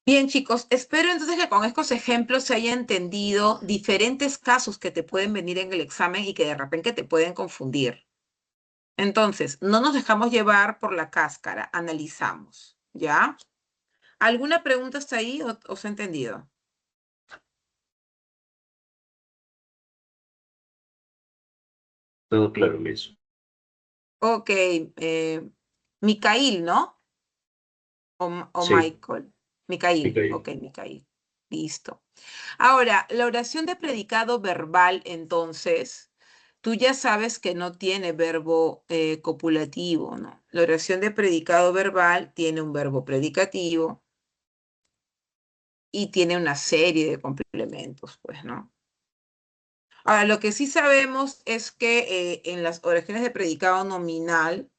Bien, chicos, espero entonces que con estos ejemplos se haya entendido diferentes casos que te pueden venir en el examen y que de repente te pueden confundir. Entonces, no nos dejamos llevar por la cáscara, analizamos, ¿ya? ¿Alguna pregunta hasta ahí o se ha entendido? Todo claro, Miss. Ok, Micail, ¿no? O Sí, Michael. Micail, Micael. ok, Micail. Listo. Ahora, la oración de predicado verbal, entonces, tú ya sabes que no tiene verbo copulativo, ¿no? La oración de predicado verbal tiene un verbo predicativo y tiene una serie de complementos, pues, ¿no? Ahora, lo que sí sabemos es que en las oraciones de predicado nominal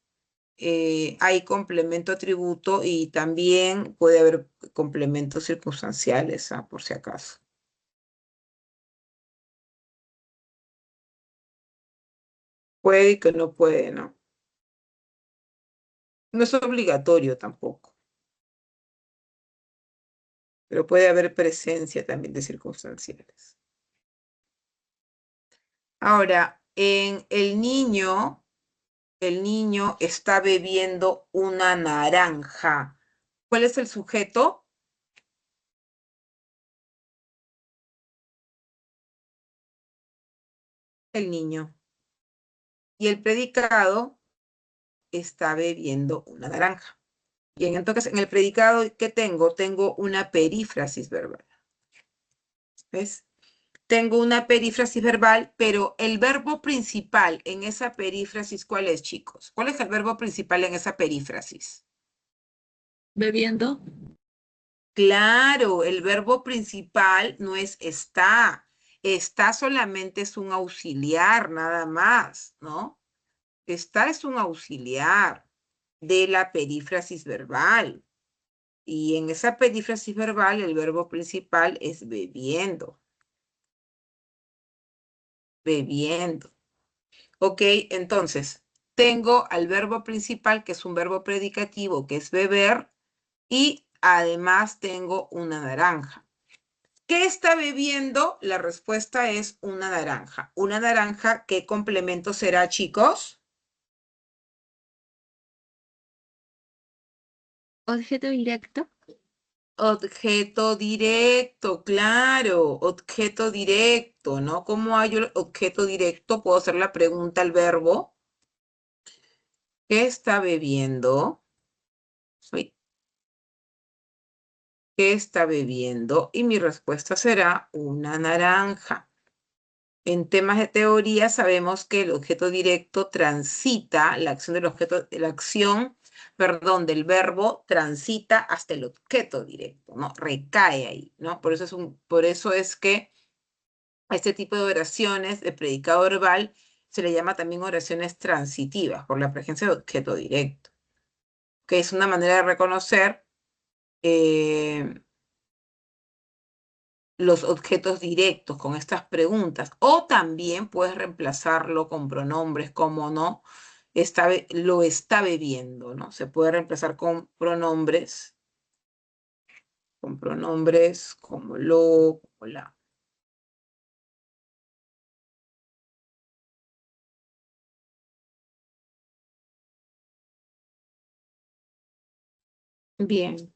hay complemento atributo y también puede haber complementos circunstanciales, por si acaso. Puede y que no puede, ¿no? No es obligatorio tampoco, pero puede haber presencia también de circunstanciales. Ahora, en el niño está bebiendo una naranja. ¿Cuál es el sujeto? El niño. Y el predicado está bebiendo una naranja. Bien, entonces en el predicado que tengo, tengo una perífrasis verbal. ¿Ves? Tengo una perífrasis verbal, pero el verbo principal en esa perífrasis, ¿cuál es, chicos? ¿Cuál es el verbo principal en esa perífrasis? Bebiendo. Claro, el verbo principal no es está. Está solamente es un auxiliar, nada más, ¿no? Está es un auxiliar de la perífrasis verbal. Y en esa perífrasis verbal el verbo principal es bebiendo. Bebiendo. Ok, entonces tengo al verbo principal, que es un verbo predicativo, que es beber, y además tengo una naranja. ¿Qué está bebiendo? La respuesta es una naranja. ¿Una naranja qué complemento será, chicos? Objeto directo. Objeto directo, claro, objeto directo, ¿no? ¿Cómo hay el objeto directo? Puedo hacer la pregunta al verbo. ¿Qué está bebiendo? Uy, ¿qué está bebiendo? Y mi respuesta será una naranja. En temas de teoría sabemos que el objeto directo transita, la acción del objeto, la acción, perdón, del verbo transita hasta el objeto directo, ¿no? Recae ahí, ¿no? Por eso es que a este tipo de oraciones de predicado verbal se le llama también oraciones transitivas por la presencia de objeto directo, que es una manera de reconocer los objetos directos con estas preguntas, o también puedes reemplazarlo con pronombres como no, lo está bebiendo, ¿no? Se puede reemplazar con pronombres como lo, como la. Bien,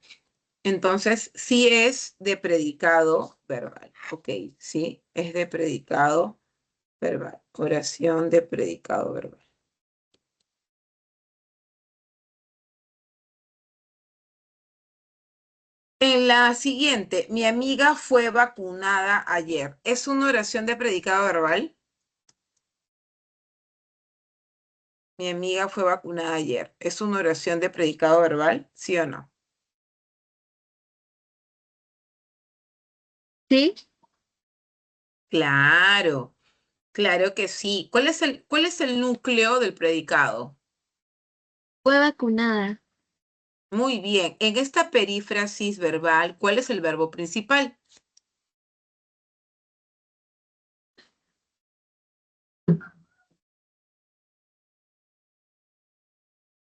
entonces sí es de predicado verbal, ok, sí, es de predicado verbal, oración de predicado verbal. En la siguiente, mi amiga fue vacunada ayer. ¿Es una oración de predicado verbal? Mi amiga fue vacunada ayer. ¿Es una oración de predicado verbal? ¿Sí o no? Sí, Claro, claro que sí. ¿Cuál es el núcleo del predicado? fue vacunada. Muy bien. En esta perífrasis verbal, ¿cuál es el verbo principal?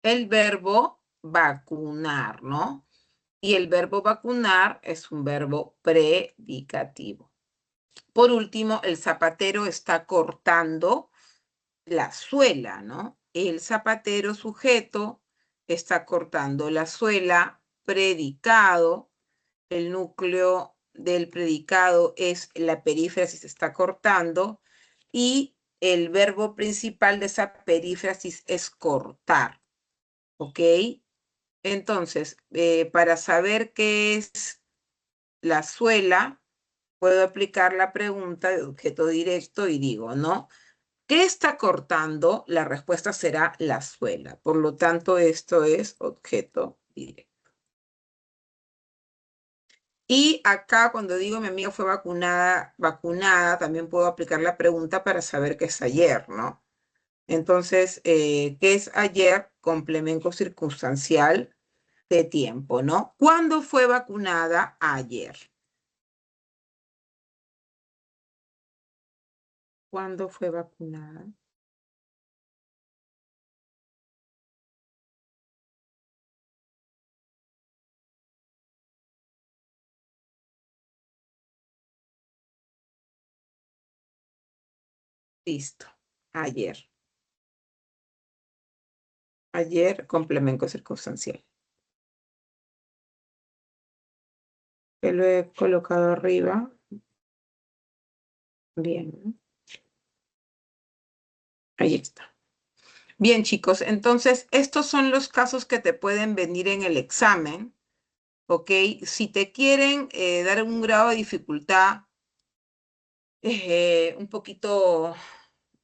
El verbo vacunar, ¿no? Y el verbo vacunar es un verbo predicativo. Por último, el zapatero está cortando la suela, ¿no? El zapatero sujeto está cortando la suela, predicado. El núcleo del predicado es la perífrasis está cortando y el verbo principal de esa perífrasis es cortar, ¿ok? Entonces, para saber qué es la suela, puedo aplicar la pregunta de objeto directo y digo, ¿no? ¿Qué está cortando? La respuesta será la suela. Por lo tanto, esto es objeto directo. Y acá, cuando digo mi amiga fue vacunada, también puedo aplicar la pregunta para saber qué es ayer, ¿no? Entonces, ¿qué es ayer? Complemento circunstancial de tiempo, ¿no? ¿Cuándo fue vacunada? Ayer. ¿Cuándo fue vacunada? Listo. Ayer. Ayer, complemento circunstancial. Que lo he colocado arriba. Bien. Ahí está. Bien, chicos, entonces estos son los casos que te pueden venir en el examen, ¿ok? Si te quieren dar un grado de dificultad un poquito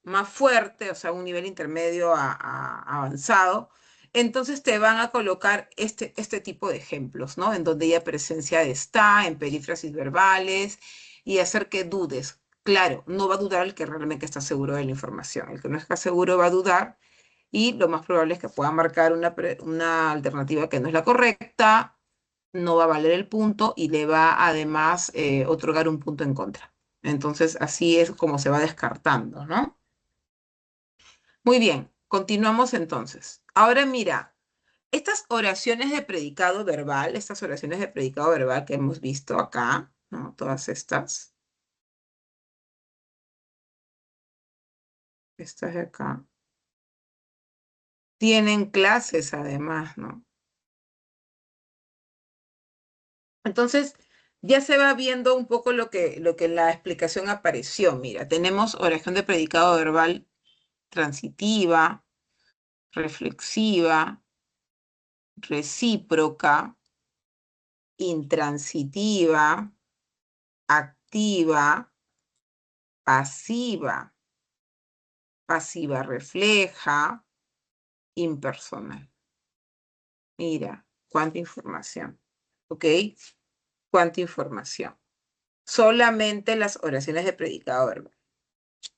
más fuerte, o sea, un nivel intermedio a avanzado, entonces te van a colocar este tipo de ejemplos, ¿no? En donde haya presencia de está, en perífrasis verbales, y hacer que dudes. Claro, no va a dudar el que realmente está seguro de la información. El que no está seguro va a dudar y lo más probable es que pueda marcar una alternativa que no es la correcta, no va a valer el punto y le va además otorgar un punto en contra. Entonces, así es como se va descartando, ¿no? Muy bien, continuamos entonces. Ahora mira, estas oraciones de predicado verbal, que hemos visto acá, ¿no? Todas estas de acá, tienen clases además, ¿no? Entonces, ya se va viendo un poco lo que en la explicación apareció. Mira, tenemos oración de predicado verbal transitiva, reflexiva, recíproca, intransitiva, activa, pasiva, pasiva refleja, impersonal. Mira, cuánta información, ¿ok? Cuánta información. Solamente las oraciones de predicado verbal.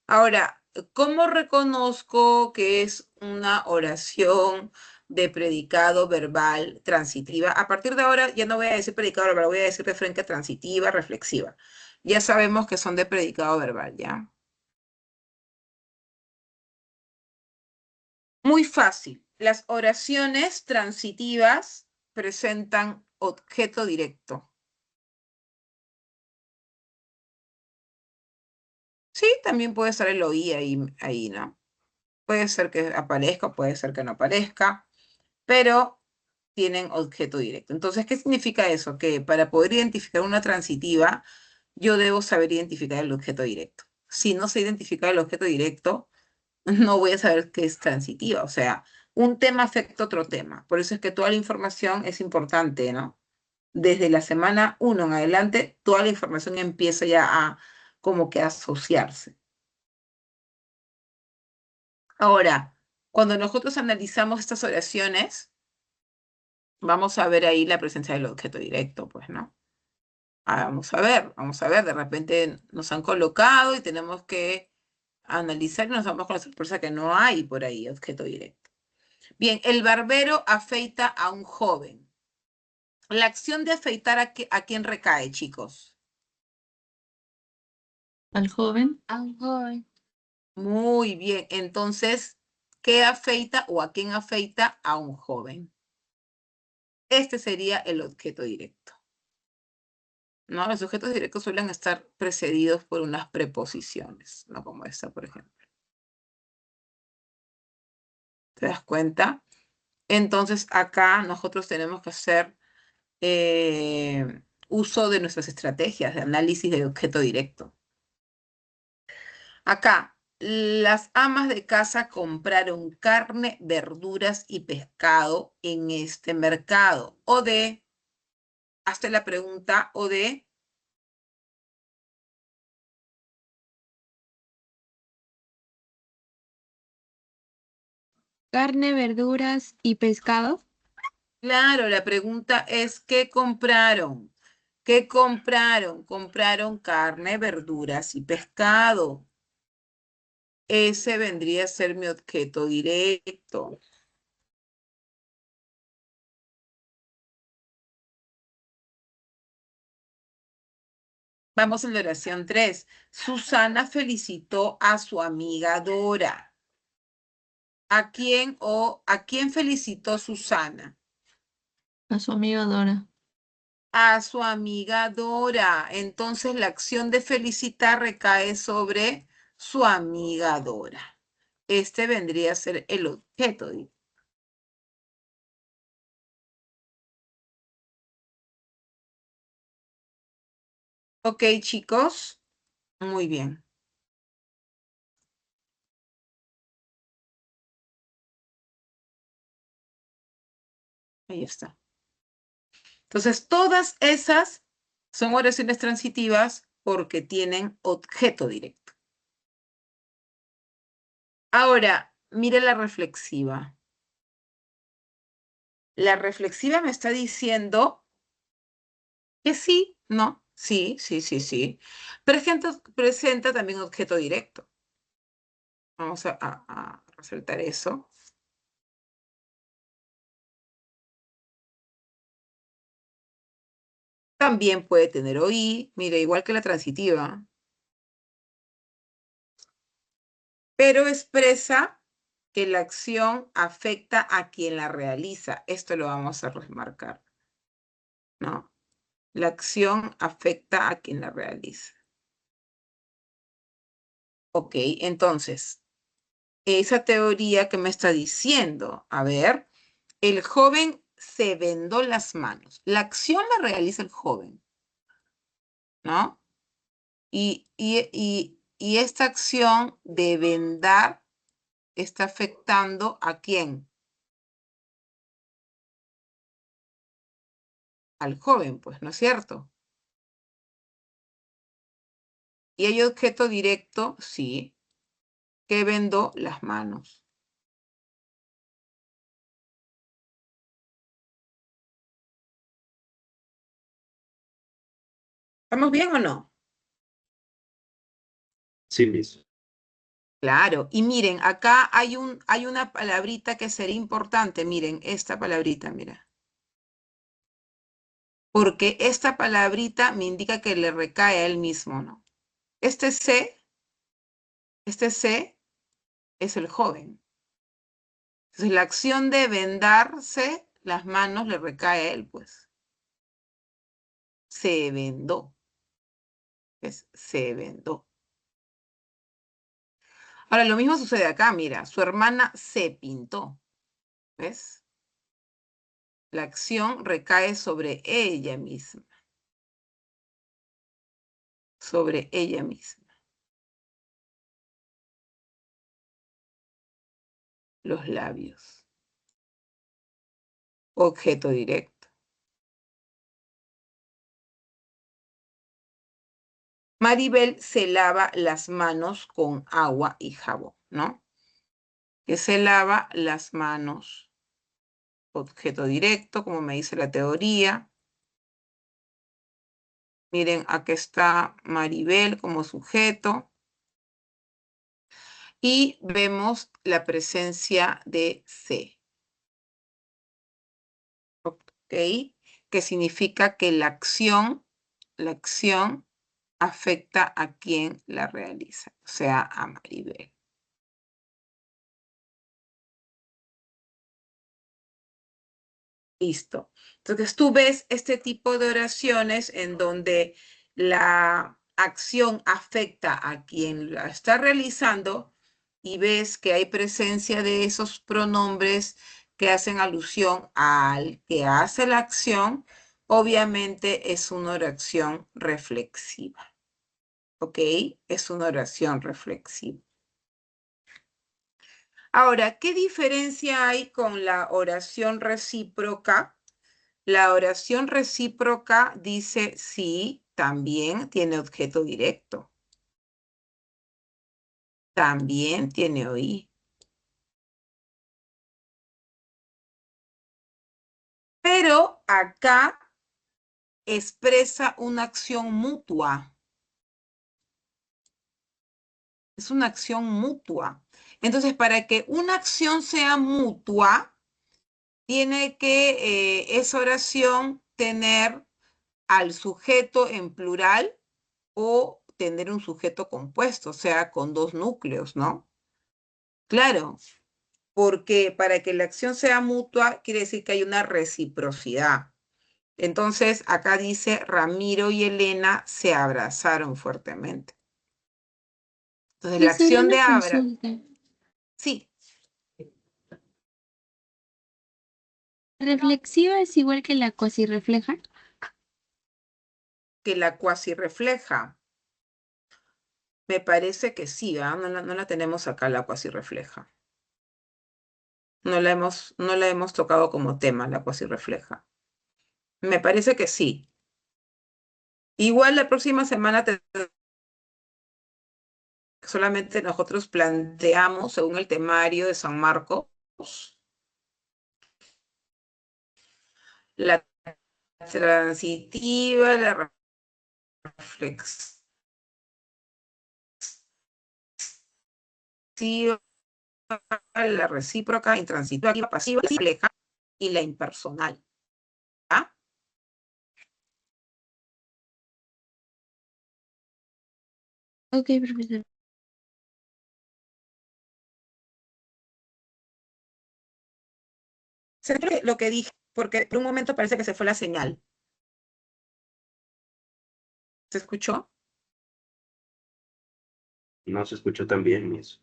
Ahora, ¿cómo reconozco que es una oración de predicado verbal transitiva? A partir de ahora ya no voy a decir predicado verbal, voy a decir referencia transitiva, reflexiva. Ya sabemos que son de predicado verbal, ¿ya? Muy fácil. Las oraciones transitivas presentan objeto directo. Sí, también puede estar el oí ahí, ¿no? Puede ser que aparezca, puede ser que no aparezca, pero tienen objeto directo. Entonces, ¿qué significa eso? Que para poder identificar una transitiva, yo debo saber identificar el objeto directo. Si no sé identificar el objeto directo, no voy a saber qué es transitiva. O sea, un tema afecta a otro tema. Por eso es que toda la información es importante, ¿no? Desde la semana 1 en adelante, toda la información empieza ya a como que asociarse. Ahora, cuando nosotros analizamos estas oraciones, vamos a ver ahí la presencia del objeto directo, pues, ¿no? Vamos a ver, de repente nos han colocado y tenemos que analizar y nos vamos con la sorpresa que no hay por ahí objeto directo. Bien, el barbero afeita a un joven. La acción de afeitar ¿a quién recae, chicos? Al joven. A un joven. Muy bien, entonces, ¿qué afeita o a quién afeita? A un joven. Este sería el objeto directo. ¿No? Los sujetos directos suelen estar precedidos por unas preposiciones, ¿no? Como esta, por ejemplo. ¿Te das cuenta? Entonces, acá nosotros tenemos que hacer uso de nuestras estrategias de análisis de objeto directo. Acá, las amas de casa compraron carne, verduras y pescado en este mercado. O de, hazte la pregunta, o de, Carne, verduras y pescado. claro, la pregunta es, ¿qué compraron? ¿Qué compraron? Compraron carne, verduras y pescado. Ese vendría a ser mi objeto directo. Vamos a la oración 3. Susana felicitó a su amiga Dora. ¿A quién felicitó Susana? A su amiga Dora. A su amiga Dora. Entonces la acción de felicitar recae sobre su amiga Dora. Este vendría a ser el objeto. Ok, chicos. Muy bien. Ahí está. Entonces, todas esas son oraciones transitivas porque tienen objeto directo. Ahora, mire la reflexiva. La reflexiva me está diciendo que sí, ¿no? Sí, sí, sí, sí. Presenta también objeto directo. Vamos a resaltar eso. También puede tener OI, mire, igual que la transitiva. Pero expresa que la acción afecta a quien la realiza. Esto lo vamos a remarcar, ¿no? La acción afecta a quien la realiza. Ok, entonces, esa teoría que me está diciendo, a ver, el joven se vendó las manos. La acción la realiza el joven, ¿no? Y esta acción de vendar está afectando ¿a quién? Al joven, pues, ¿no es cierto? ¿Y hay objeto directo? Sí. Que vendó las manos. ¿Estamos bien o no? Sí, Miss. Claro. Y miren, acá hay una palabrita que sería importante. Miren, esta palabrita, mira. Porque esta palabrita me indica que le recae a él mismo, ¿no? Este C es el joven. Entonces, la acción de vendarse las manos le recae a él, pues. Se vendó. Se vendó. Ahora, lo mismo sucede acá, mira. Su hermana se pintó. ¿Ves? La acción recae sobre ella misma. Sobre ella misma. Los labios. Objeto directo. Maribel se lava las manos con agua y jabón, ¿no? Que se lava las manos. Objeto directo, como me dice la teoría. Miren, aquí está Maribel como sujeto. Y vemos la presencia de C. ¿Ok? Que significa que la acción afecta a quien la realiza, o sea, a Maribel. Listo. Entonces tú ves este tipo de oraciones en donde la acción afecta a quien la está realizando y ves que hay presencia de esos pronombres que hacen alusión al que hace la acción, obviamente es una oración reflexiva. ¿Ok? Es una oración reflexiva. Ahora, ¿qué diferencia hay con la oración recíproca? La oración recíproca dice sí, también tiene objeto directo. También tiene OI. Pero acá expresa una acción mutua. Es una acción mutua. Entonces, para que una acción sea mutua, tiene que esa oración tener al sujeto en plural o tener un sujeto compuesto, o sea, con dos núcleos, ¿no? Claro, porque para que la acción sea mutua, quiere decir que hay una reciprocidad. Entonces, acá dice, Ramiro y Elena se abrazaron fuertemente. Entonces, la Y sería acción de una abra, consulta. sí, ¿Reflexiva es igual que la cuasi refleja? que la cuasi refleja. Me parece que sí, ¿ah? No la tenemos acá, la cuasi refleja. No la hemos tocado como tema, la cuasi refleja. Me parece que sí. Igual la próxima semana solamente nosotros planteamos, según el temario de San Marcos, la transitiva, la reflexiva, la recíproca, intransitiva, pasiva, compleja y la impersonal. ¿Ah? Ok, profesor. Sé lo que dije, porque por un momento parece que se fue la señal. ¿Se escuchó? No se escuchó tan bien eso.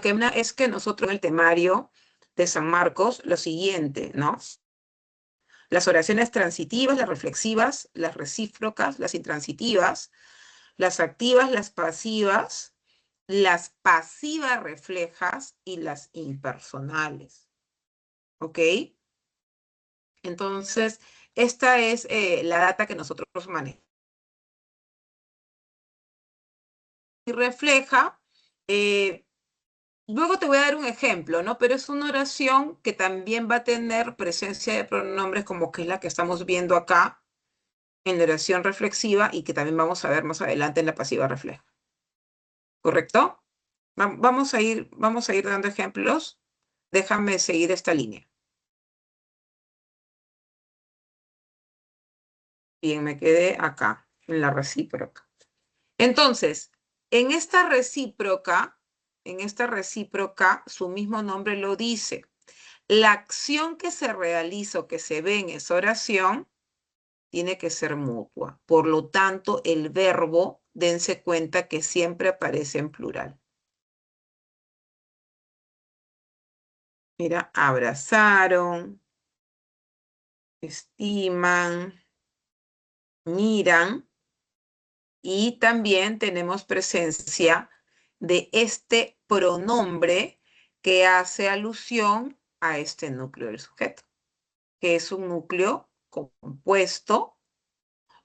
Una es que nosotros en el temario de San Marcos, lo siguiente, ¿no? Las oraciones transitivas, las reflexivas, las recíprocas, las intransitivas, las activas, las pasivas reflejas y las impersonales. ¿Ok? Entonces, esta es la data que nosotros manejamos. Y refleja, luego te voy a dar un ejemplo, ¿no? Pero es una oración que también va a tener presencia de pronombres como que es la que estamos viendo acá en la oración reflexiva y que también vamos a ver más adelante en la pasiva refleja. ¿Correcto? Vamos a ir dando ejemplos. Déjame seguir esta línea. Bien, me quedé acá, en la recíproca. Entonces, en esta recíproca, su mismo nombre lo dice. La acción que se realiza o que se ve en esa oración tiene que ser mutua. Por lo tanto, el verbo, dense cuenta que siempre aparece en plural. Mira, abrazaron, estiman, miran, y también tenemos presencia de este pronombre que hace alusión a este núcleo del sujeto, que es un núcleo compuesto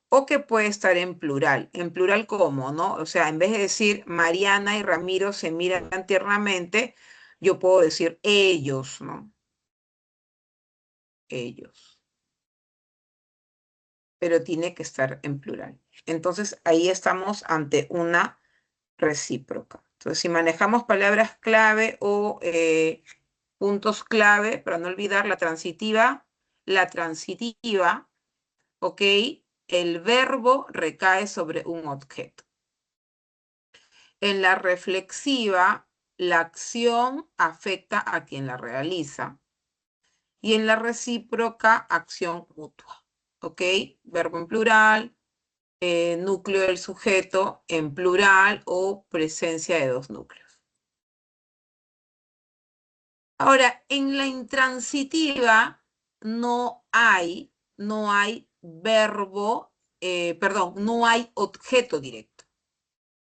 o que puede estar en plural. En plural, ¿cómo, no? O sea, en vez de decir Mariana y Ramiro se miran tiernamente, yo puedo decir ellos, ¿no? Ellos. Pero tiene que estar en plural. Entonces, ahí estamos ante una recíproca. Entonces, si manejamos palabras clave o puntos clave, para no olvidar la transitiva, ¿ok? El verbo recae sobre un objeto. En la reflexiva, la acción afecta a quien la realiza. Y en la recíproca, acción mutua, ¿ok? Verbo en plural, núcleo del sujeto en plural o presencia de dos núcleos. Ahora, en la intransitiva no hay verbo, perdón, no hay objeto directo.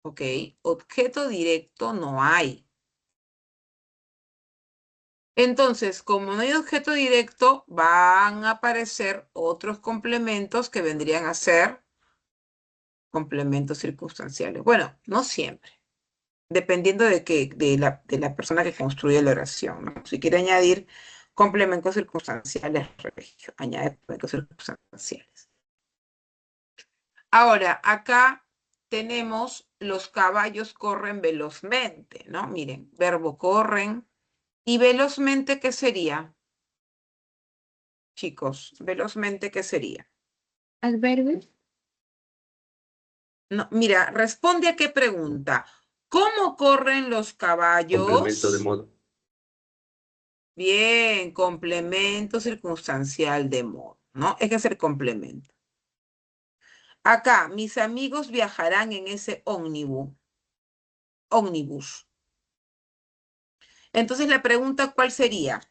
¿Ok? Objeto directo no hay. Entonces, como no hay objeto directo, van a aparecer otros complementos que vendrían a ser complementos circunstanciales. Bueno, no siempre. Dependiendo de la persona que construye la oración, ¿no? Si quiere añadir complementos circunstanciales, Regio, añade complementos circunstanciales. Ahora, acá tenemos los caballos corren velozmente, ¿no? Miren, verbo corren. ¿Y velozmente qué sería? Chicos, velozmente ¿qué sería? Adverbio. No, mira, responde a qué pregunta. ¿Cómo corren los Complemento de caballos? modo. Bien, complemento circunstancial de modo, ¿no? Es que es el complemento. Acá, mis amigos viajarán en ese ómnibus. Entonces la pregunta, ¿cuál sería?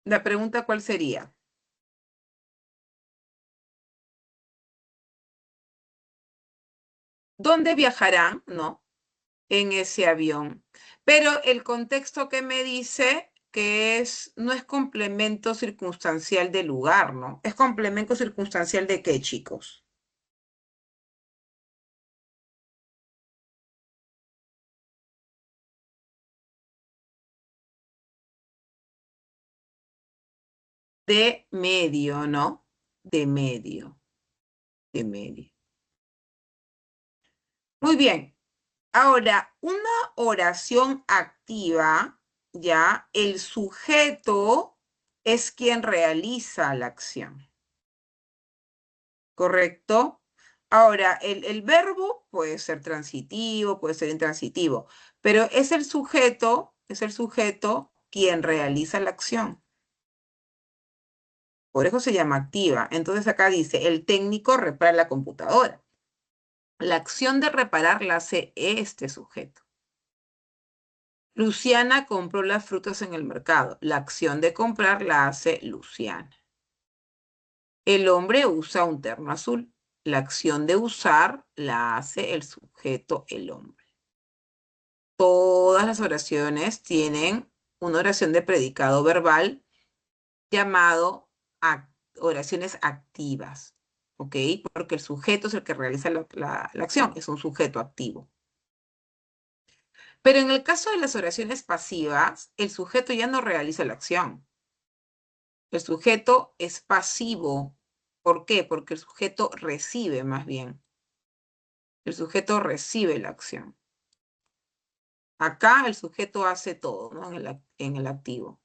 La pregunta, ¿cuál sería? ¿Dónde viajarán? ¿No? En ese avión. Pero el contexto que me dice que no es complemento circunstancial de lugar, ¿no? Es complemento circunstancial de qué, chicos. de medio, ¿no? De medio. De medio. Muy bien. Ahora, una oración activa, ya, el sujeto es quien realiza la acción. ¿Correcto? Ahora, el verbo puede ser transitivo, puede ser intransitivo, pero es el sujeto quien realiza la acción. Por eso se llama activa. Entonces acá dice, el técnico repara la computadora. La acción de reparar la hace este sujeto. Luciana compró las frutas en el mercado. La acción de comprar la hace Luciana. El hombre usa un terno azul. La acción de usar la hace el sujeto, el hombre. Todas las oraciones tienen una oración de predicado verbal llamado oraciones activas, ¿ok? Porque el sujeto es el que realiza la acción, es un sujeto activo. Pero en el caso de las oraciones pasivas, el sujeto ya no realiza la acción. El sujeto es pasivo. ¿Por qué? Porque el sujeto recibe más bien. El sujeto recibe la acción. Acá el sujeto hace todo, ¿no? En el activo.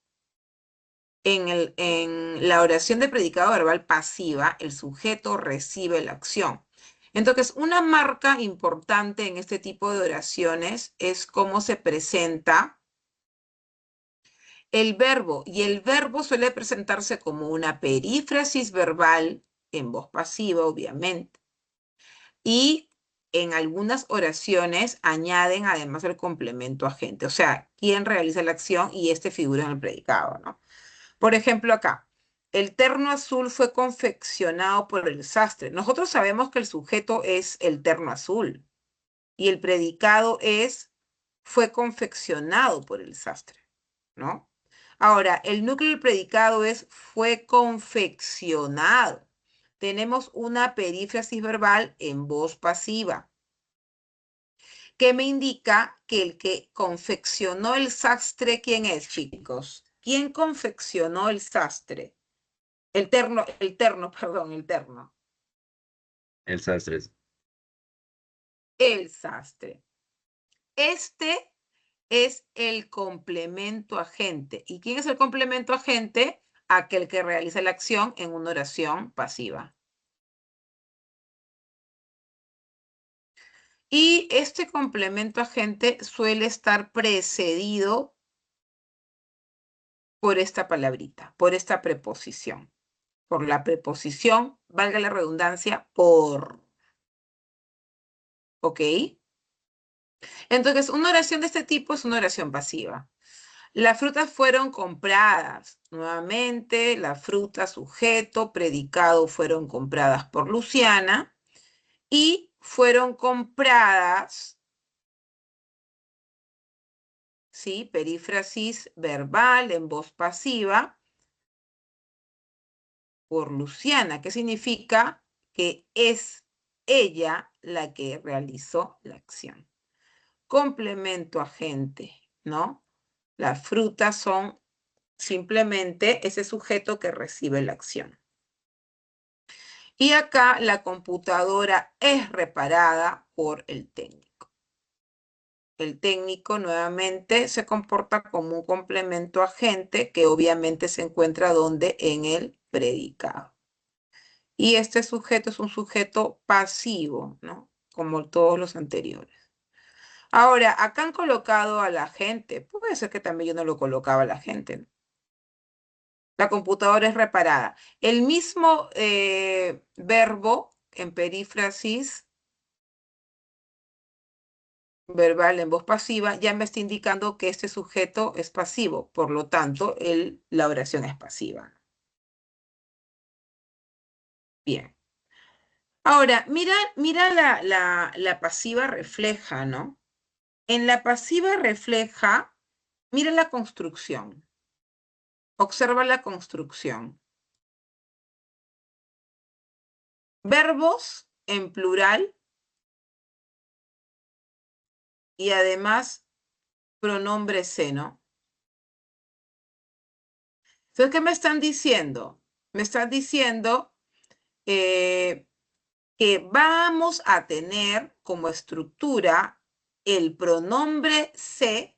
En la oración de predicado verbal pasiva, el sujeto recibe la acción. Entonces, una marca importante en este tipo de oraciones es cómo se presenta el verbo. Y el verbo suele presentarse como una perífrasis verbal en voz pasiva, obviamente. Y en algunas oraciones añaden además el complemento agente, o sea, quién realiza la acción y este figura en el predicado, ¿no? Por ejemplo, acá, el terno azul fue confeccionado por el sastre. Nosotros sabemos que el sujeto es el terno azul y el predicado es fue confeccionado por el sastre, ¿no? Ahora, el núcleo del predicado es fue confeccionado. Tenemos una perífrasis verbal en voz pasiva, que me indica que el que confeccionó el sastre, ¿quién es, chicos? ¿Quién confeccionó el sastre? El terno. El sastre. El sastre. Este es el complemento agente. ¿Y quién es el complemento agente? Aquel que realiza la acción en una oración pasiva. Y este complemento agente suele estar precedido por esta palabrita, por esta preposición. Por la preposición, valga la redundancia, por. ¿Ok? Entonces, una oración de este tipo es una oración pasiva. Las frutas fueron compradas. Nuevamente, la fruta, sujeto, predicado, fueron compradas por Luciana y fueron compradas, ¿sí? Perífrasis verbal en voz pasiva por Luciana, que significa que es ella la que realizó la acción. Complemento agente, ¿no? Las frutas son simplemente ese sujeto que recibe la acción. Y acá la computadora es reparada por el técnico. El técnico nuevamente se comporta como un complemento agente que obviamente se encuentra donde en el predicado. Y este sujeto es un sujeto pasivo, ¿no? Como todos los anteriores. Ahora, acá han colocado a la gente. Puede ser que también yo no lo colocaba a la gente, ¿no? La computadora es reparada. El mismo verbo en perífrasis verbal en voz pasiva ya me está indicando que este sujeto es pasivo. Por lo tanto, la oración es pasiva. Bien. Ahora, mira la pasiva refleja, ¿no? En la pasiva refleja, mira la construcción. Observa la construcción. Verbos en plural y además pronombre se, ¿no? Entonces, ¿qué me están diciendo? Me están diciendo que vamos a tener como estructura el pronombre se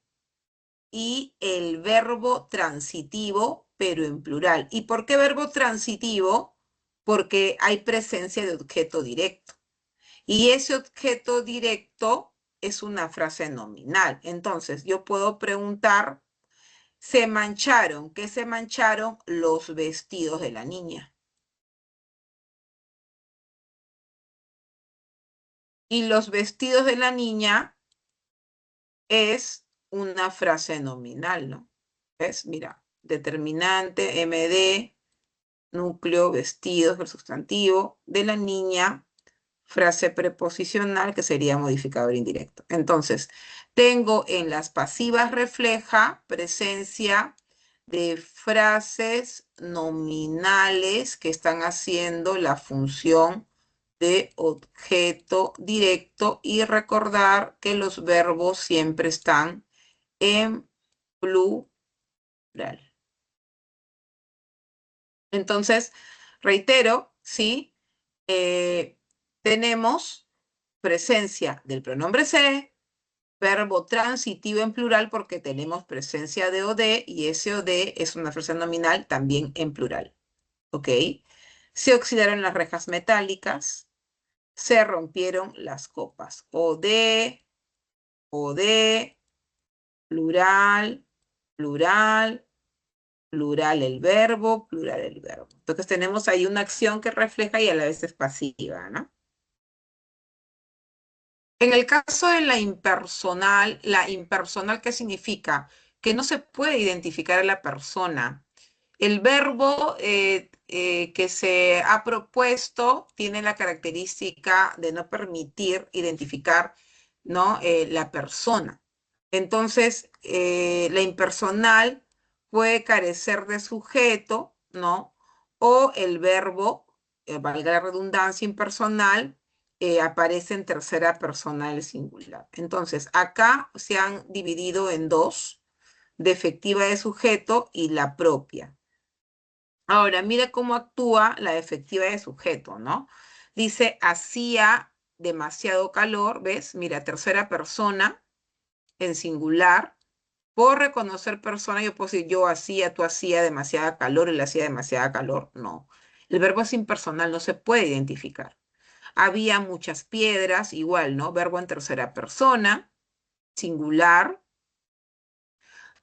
y el verbo transitivo, pero en plural. ¿Y por qué verbo transitivo? Porque hay presencia de objeto directo. Y ese objeto directo es una frase nominal. Entonces, yo puedo preguntar, ¿se mancharon? ¿Qué se mancharon? Los vestidos de la niña. Y los vestidos de la niña es una frase nominal, ¿no? ¿Ves? Mira, determinante, MD, núcleo, vestidos, el sustantivo de la niña, frase preposicional que sería modificador indirecto. Entonces, tengo en las pasivas refleja presencia de frases nominales que están haciendo la función de objeto directo y recordar que los verbos siempre están en plural. Entonces, reitero, ¿sí? Tenemos presencia del pronombre se, verbo transitivo en plural porque tenemos presencia de OD y ese OD es una frase nominal también en plural. ¿Ok? Se oxidaron las rejas metálicas, se rompieron las copas. OD, OD, plural, plural, plural el verbo, plural el verbo. Entonces tenemos ahí una acción que refleja y a la vez es pasiva, ¿no? En el caso de la impersonal, ¿qué significa? Que no se puede identificar a la persona. El verbo que se ha propuesto tiene la característica de no permitir identificar, ¿no? La persona. Entonces, la impersonal puede carecer de sujeto, ¿no? O el verbo, valga la redundancia, impersonal, aparece en tercera persona del singular. Entonces, acá se han dividido en dos, defectiva de sujeto y la propia. Ahora, mira cómo actúa la efectiva de sujeto, ¿no? Dice, hacía demasiado calor, ¿ves? Mira, tercera persona en singular. Por reconocer persona, yo puedo decir yo hacía, tú hacía demasiada calor, él hacía demasiada calor. No. El verbo es impersonal, no se puede identificar. Había muchas piedras, igual, ¿no? Verbo en tercera persona, singular.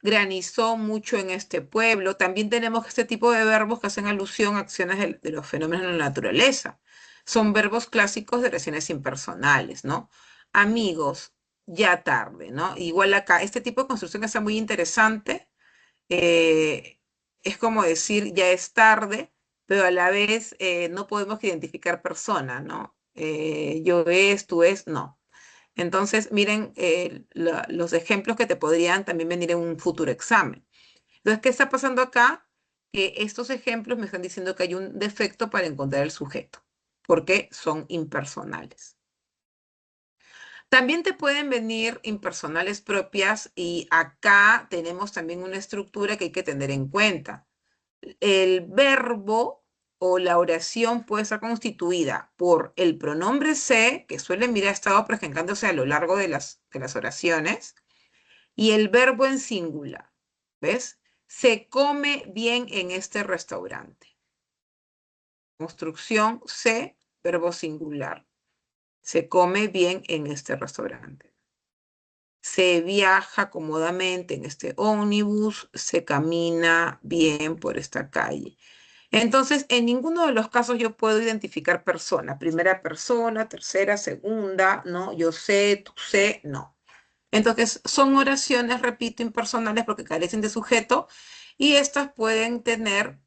Granizó mucho en este pueblo. También tenemos este tipo de verbos que hacen alusión a acciones de los fenómenos de la naturaleza. Son verbos clásicos de oraciones impersonales, ¿no? Amigos, ya tarde, ¿no? Igual acá, este tipo de construcción está muy interesante. Es como decir, ya es tarde, pero a la vez no podemos identificar persona, ¿no? Yo es, tú es, no. Entonces, miren los ejemplos que te podrían también venir en un futuro examen. Entonces, ¿qué está pasando acá? Que estos ejemplos me están diciendo que hay un defecto para encontrar el sujeto, porque son impersonales. También te pueden venir impersonales propias y acá tenemos también una estructura que hay que tener en cuenta. El verbo o la oración puede estar constituida por el pronombre se, que suele mirar ha estado presentándose a lo largo de las oraciones, y el verbo en singular. ¿Ves? Se come bien en este restaurante. Construcción se, verbo singular. Se come bien en este restaurante. Se viaja cómodamente en este ómnibus, se camina bien por esta calle. Entonces, en ninguno de los casos yo puedo identificar persona, primera persona, tercera, segunda, ¿no? Yo sé, tú sé, no. Entonces, son oraciones, repito, impersonales porque carecen de sujeto y estas pueden tener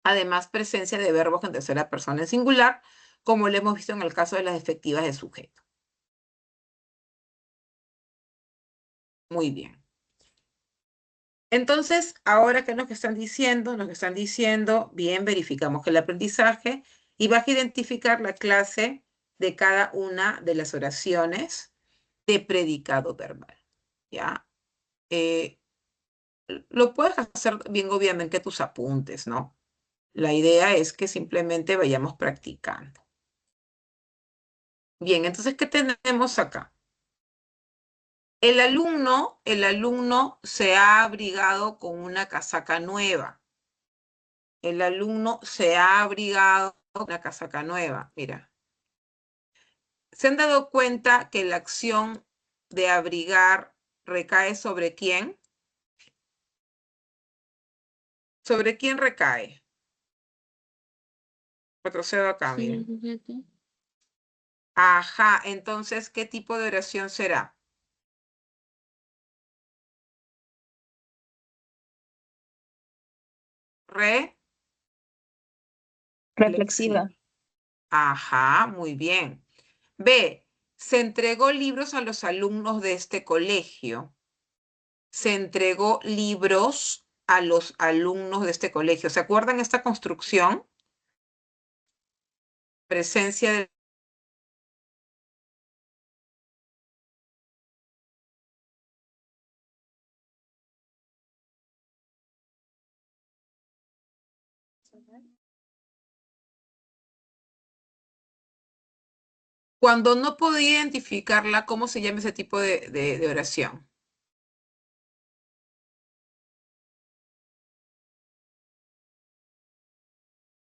además presencia de verbos en tercera persona en singular, como lo hemos visto en el caso de las efectivas de sujeto. Muy bien. Entonces, ahora, ¿qué es lo que están diciendo? Lo que están diciendo, bien, verificamos que el aprendizaje y vas a identificar la clase de cada una de las oraciones de predicado verbal, ¿ya? Lo puedes hacer bien, obviamente, tus apuntes, ¿no? La idea es que simplemente vayamos practicando. Bien, entonces, ¿qué tenemos acá? El alumno se ha abrigado con una casaca nueva. El alumno se ha abrigado con una casaca nueva. Mira. ¿Se han dado cuenta que la acción de abrigar recae sobre quién? ¿Sobre quién recae? Retrocedo acá, Sí, el miren. sujeto. Ajá, entonces, ¿qué tipo de oración será? Reflexiva. Ajá, muy bien. B. Se entregó libros a los alumnos de este colegio. Se entregó libros a los alumnos de este colegio. ¿Se acuerdan esta construcción? Presencia de... Cuando no podía identificarla, ¿cómo se llama ese tipo de oración?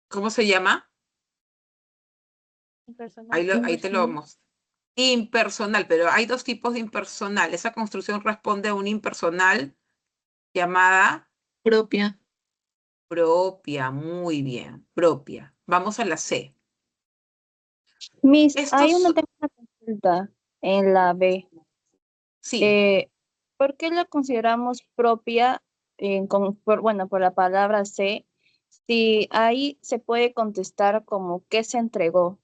¿Cómo se llama? Ahí te lo Impersonal. vamos. Impersonal, pero hay dos tipos de impersonal. Esa construcción responde a un impersonal llamada Propia. propia. Muy bien, propia. Vamos a la C. Miss, Estos, tengo una consulta en la B. sí, ¿Por qué la consideramos propia por la palabra C, si ahí se puede contestar como qué se entregó?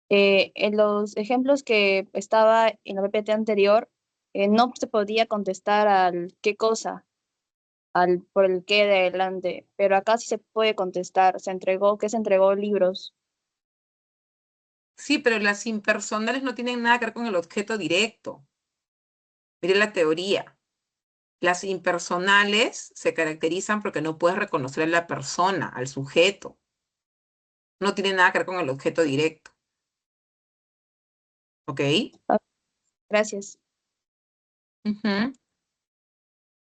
En los ejemplos que estaba en la PPT anterior, no se podía contestar al qué cosa, por el qué de adelante, pero acá sí se puede contestar, ¿qué se entregó? Libros. sí, pero las impersonales no tienen nada que ver con el objeto directo. Mire la teoría. Las impersonales se caracterizan porque no puedes reconocer a la persona, al sujeto. No tiene nada que ver con el objeto directo. ¿Ok? Gracias. Ujú.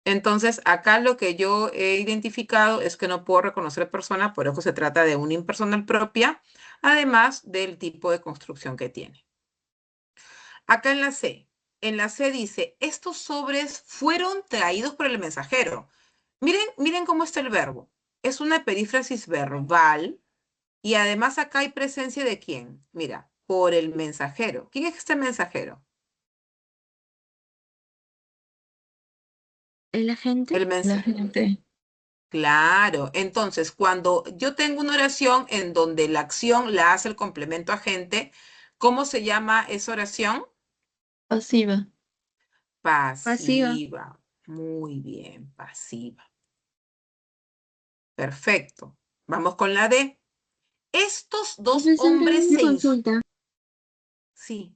Entonces, acá lo que yo he identificado es que no puedo reconocer persona, por eso se trata de una impersonal propia, además del tipo de construcción que tiene. Acá en la C dice, estos sobres fueron traídos por el mensajero. Miren cómo está el verbo. Es una perífrasis verbal y además acá hay presencia de quién. Mira, por el mensajero. ¿Quién es este mensajero? El agente. El La mensajero. gente. Claro, entonces cuando yo tengo una oración en donde la acción la hace el complemento agente, ¿cómo se llama esa oración? Pasiva. Pasiva. Pasiva. Muy bien, pasiva. Perfecto. Vamos con la D. Estos dos Profesor, tengo hombres una consulta. Sí,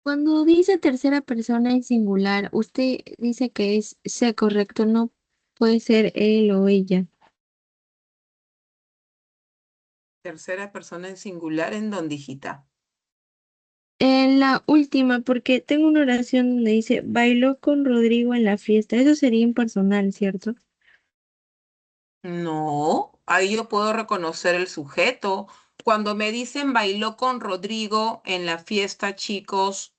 Cuando dice tercera persona en singular, usted dice que es C, correcto, no puede ser él o ella. tercera persona en singular en donde hijita. En la última, porque tengo una oración donde dice bailó con Rodrigo en la fiesta. Eso sería impersonal, ¿cierto? No, ahí yo puedo reconocer el sujeto. Cuando me dicen bailó con Rodrigo en la fiesta, chicos,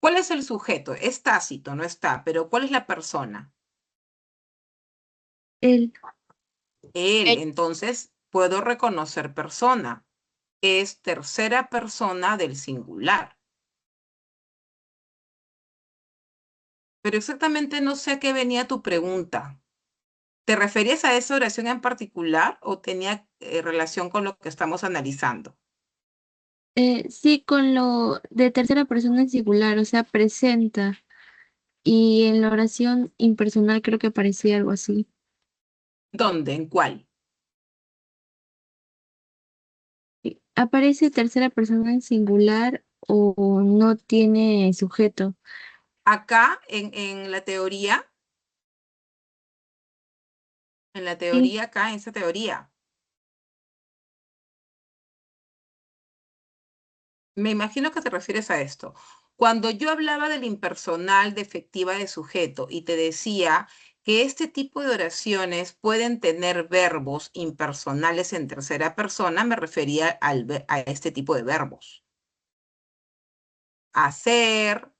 ¿cuál es el sujeto? Es tácito, no está, pero ¿cuál es la persona? Él. Él, entonces puedo reconocer persona. Es tercera persona del singular. Pero exactamente no sé a qué venía tu pregunta. ¿Te referías a esa oración en particular o tenía relación con lo que estamos analizando? Sí, con lo de tercera persona en singular, o sea, presenta. Y en la oración impersonal creo que parecía algo así. ¿Dónde? ¿En cuál? ¿Aparece tercera persona en singular o no tiene sujeto? Acá en la teoría En la teoría acá, en esa teoría. Me imagino que te refieres a esto. Cuando yo hablaba del impersonal defectiva de sujeto y te decía que este tipo de oraciones pueden tener verbos impersonales en tercera persona, me refería a este tipo de verbos. Hacer,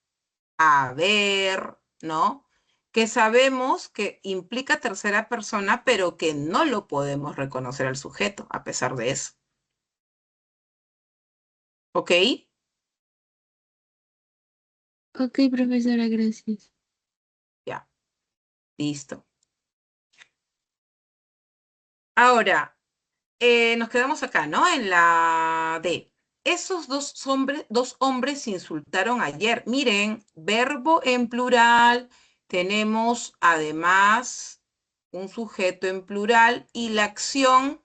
haber, ¿no? Que sabemos que implica tercera persona, pero que no lo podemos reconocer al sujeto, a pesar de eso. ¿Ok? Ok, profesora, gracias. Ya, listo. Ahora, nos quedamos acá, ¿no? En la D. Esos dos hombres se insultaron ayer. Miren, verbo en plural. Tenemos además un sujeto en plural y la acción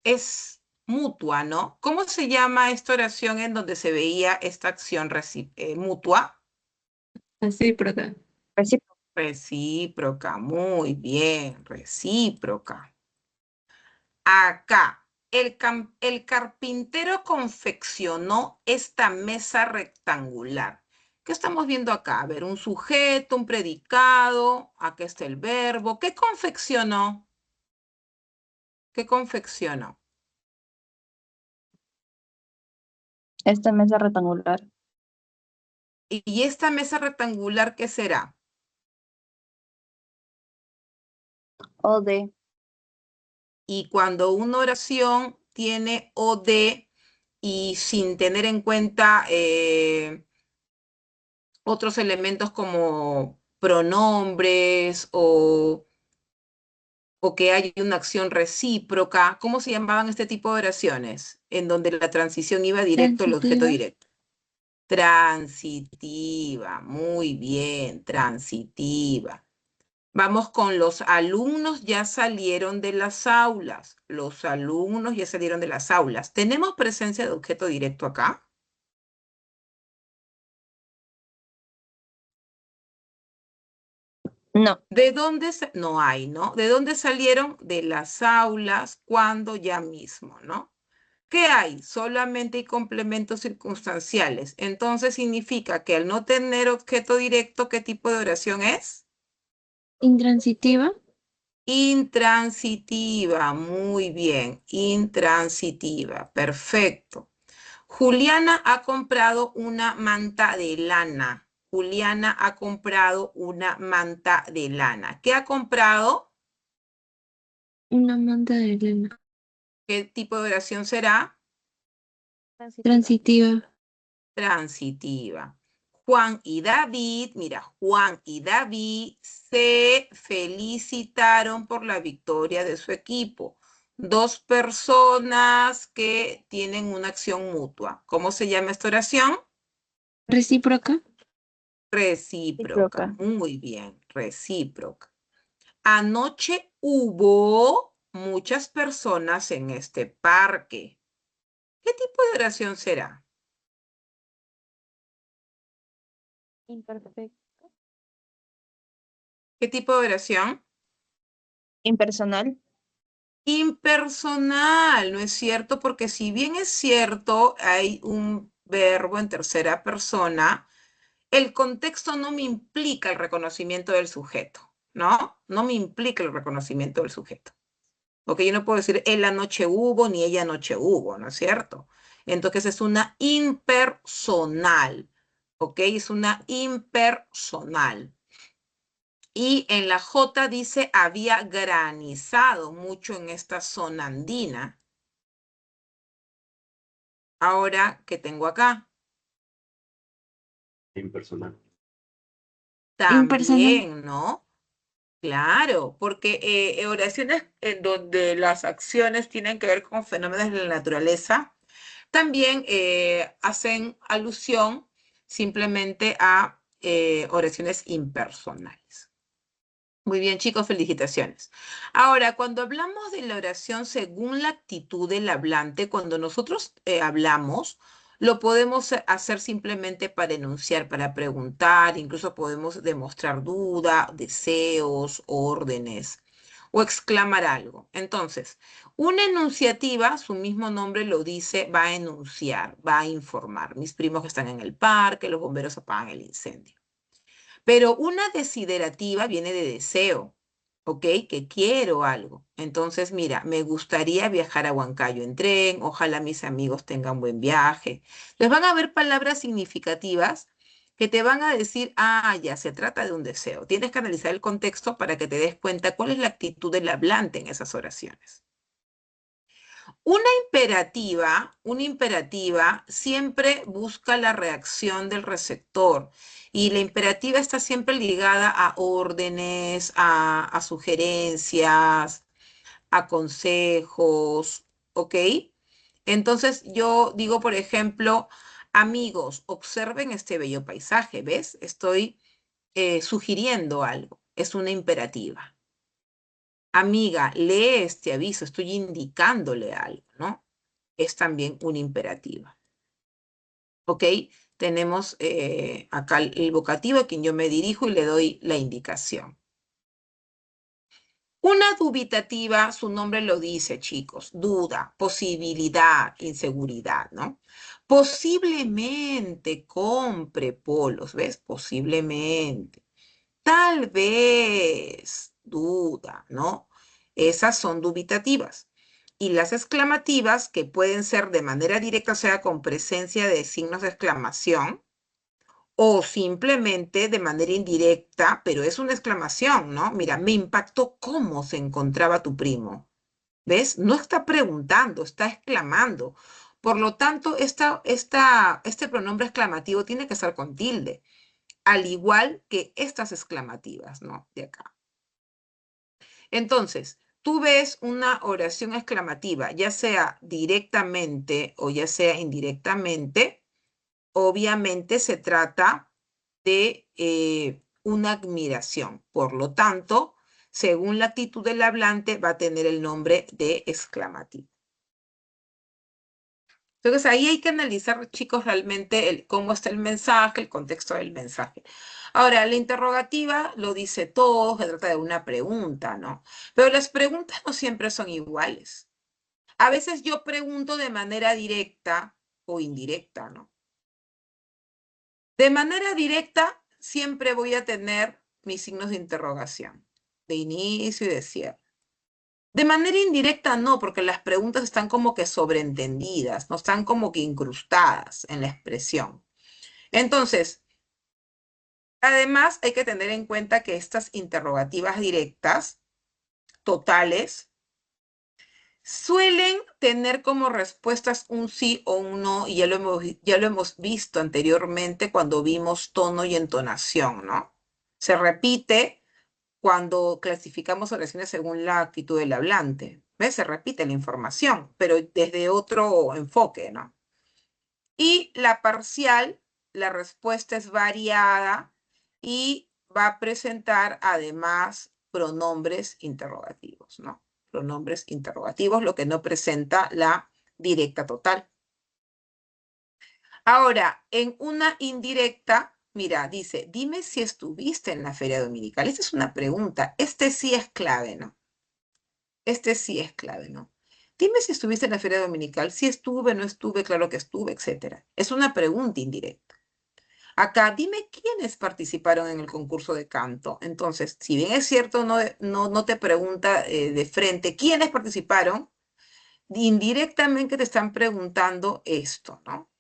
es mutua, ¿no? ¿Cómo se llama esta oración en donde se veía esta acción mutua? Así, por acá. Recíproco. Recíproca, muy bien, recíproca. Acá, el carpintero confeccionó esta mesa rectangular. ¿Qué estamos viendo acá? A ver, un sujeto, un predicado, acá está el verbo. ¿Qué confeccionó? ¿Qué confeccionó? Esta mesa rectangular. ¿Y esta mesa rectangular qué será? O de. Y cuando una oración tiene o de y sin tener en cuenta otros elementos como pronombres o que hay una acción recíproca, ¿cómo se llamaban este tipo de oraciones? En donde la transición iba directo al objeto Transitiva. directo. Transitiva, muy bien, transitiva. Vamos con los alumnos ya salieron de las aulas. Los alumnos ya salieron de las aulas. ¿Tenemos presencia de objeto directo acá? No. ¿De dónde no hay, ¿no? ¿De dónde salieron? De las aulas, cuando ya mismo, ¿no? ¿Qué hay? Solamente hay complementos circunstanciales. Entonces significa que al no tener objeto directo, ¿qué tipo de oración es? Intransitiva. Intransitiva, muy bien, intransitiva, perfecto. Juliana ha comprado una manta de lana. Juliana ha comprado una manta de lana. ¿Qué ha comprado? Una manta de lana. ¿Qué tipo de oración será? Transitiva. Transitiva. Juan y David, mira, Juan y David se felicitaron por la victoria de su equipo. Dos personas que tienen una acción mutua. ¿Cómo se llama esta oración? Recíproca. Recíproca. Recíproca. Muy bien, recíproca. Anoche hubo muchas personas en este parque. ¿Qué tipo de oración será? Imperfecto. ¿Qué tipo de oración? Impersonal. Impersonal, ¿no es cierto? Porque si bien es cierto, hay un verbo en tercera persona, el contexto no me implica el reconocimiento del sujeto, ¿no? No me implica el reconocimiento del sujeto. Porque yo no puedo decir él anoche hubo ni ella anoche hubo, ¿no es cierto? Entonces es una impersonal, ¿ok? Es una impersonal. Y en la J dice había granizado mucho en esta zona andina. Ahora, ¿qué tengo acá? Impersonal. Impersonal. También, ¿no? Claro, porque oraciones en donde las acciones tienen que ver con fenómenos de la naturaleza, también hacen alusión simplemente a oraciones impersonales. Muy bien, chicos, felicitaciones. Ahora, cuando hablamos de la oración según la actitud del hablante, cuando nosotros hablamos, lo podemos hacer simplemente para enunciar, para preguntar, incluso podemos demostrar duda, deseos, órdenes. o exclamar algo. Entonces, una enunciativa, su mismo nombre lo dice, va a enunciar, va a informar. Mis primos que están en el parque, los bomberos apagan el incendio. Pero una desiderativa viene de deseo, ¿ok? Que quiero algo. Entonces, mira, me gustaría viajar a Huancayo en tren, ojalá mis amigos tengan buen viaje. Les van a ver palabras significativas que te van a decir, ah, ya, se trata de un deseo. Tienes que analizar el contexto para que te des cuenta cuál es la actitud del hablante en esas oraciones. Una imperativa siempre busca la reacción del receptor y la imperativa está siempre ligada a órdenes, a sugerencias, a consejos, ¿ok? Entonces yo digo, por ejemplo, amigos, observen este bello paisaje, ¿ves? Estoy sugiriendo algo, es una imperativa. Amiga, lee este aviso, estoy indicándole algo, ¿no? Es también una imperativa. ¿Ok? Tenemos acá el vocativo a quien yo me dirijo y le doy la indicación. Una dubitativa, su nombre lo dice, chicos, duda, posibilidad, inseguridad, ¿no? Posiblemente compre polos, ¿ves? Posiblemente. Tal vez, duda, ¿no? Esas son dubitativas. Y las exclamativas, que pueden ser de manera directa, o sea, con presencia de signos de exclamación, o simplemente de manera indirecta, pero es una exclamación, ¿no? Mira, me impactó cómo se encontraba tu primo. ¿Ves? No está preguntando, está exclamando. Por lo tanto, este pronombre exclamativo tiene que estar con tilde, al igual que estas exclamativas, ¿no? De acá. Entonces, tú ves una oración exclamativa, ya sea directamente o ya sea indirectamente, obviamente se trata de una admiración. Por lo tanto, según la actitud del hablante, va a tener el nombre de exclamativo. Entonces, ahí hay que analizar, chicos, realmente cómo está el mensaje, el contexto del mensaje. Ahora, la interrogativa lo dice todo, se trata de una pregunta, ¿no? Pero las preguntas no siempre son iguales. A veces yo pregunto de manera directa o indirecta, ¿no? De manera directa, siempre voy a tener mis signos de interrogación, de inicio y de cierre. De manera indirecta no, porque las preguntas están como que sobreentendidas, no están como que incrustadas en la expresión. Entonces, además hay que tener en cuenta que estas interrogativas directas, totales, suelen tener como respuestas un sí o un no, y ya lo hemos visto anteriormente cuando vimos tono y entonación, ¿no? Se repite cuando clasificamos oraciones según la actitud del hablante. ¿Ves? Se repite la información, pero desde otro enfoque, ¿no? Y la parcial, la respuesta es variada y va a presentar además pronombres interrogativos, ¿no? Pronombres interrogativos, lo que no presenta la directa total. Ahora, en una indirecta, mira, dice, dime si estuviste en la feria dominical. Esta es una pregunta. Este sí es clave, ¿no? Este sí es clave, ¿no? Dime si estuviste en la feria dominical. Si estuve, no estuve, claro que estuve, etc. Es una pregunta indirecta. Acá, dime quiénes participaron en el concurso de canto. Entonces, si bien es cierto, no te pregunta de frente quiénes participaron, indirectamente te están preguntando esto, ¿no?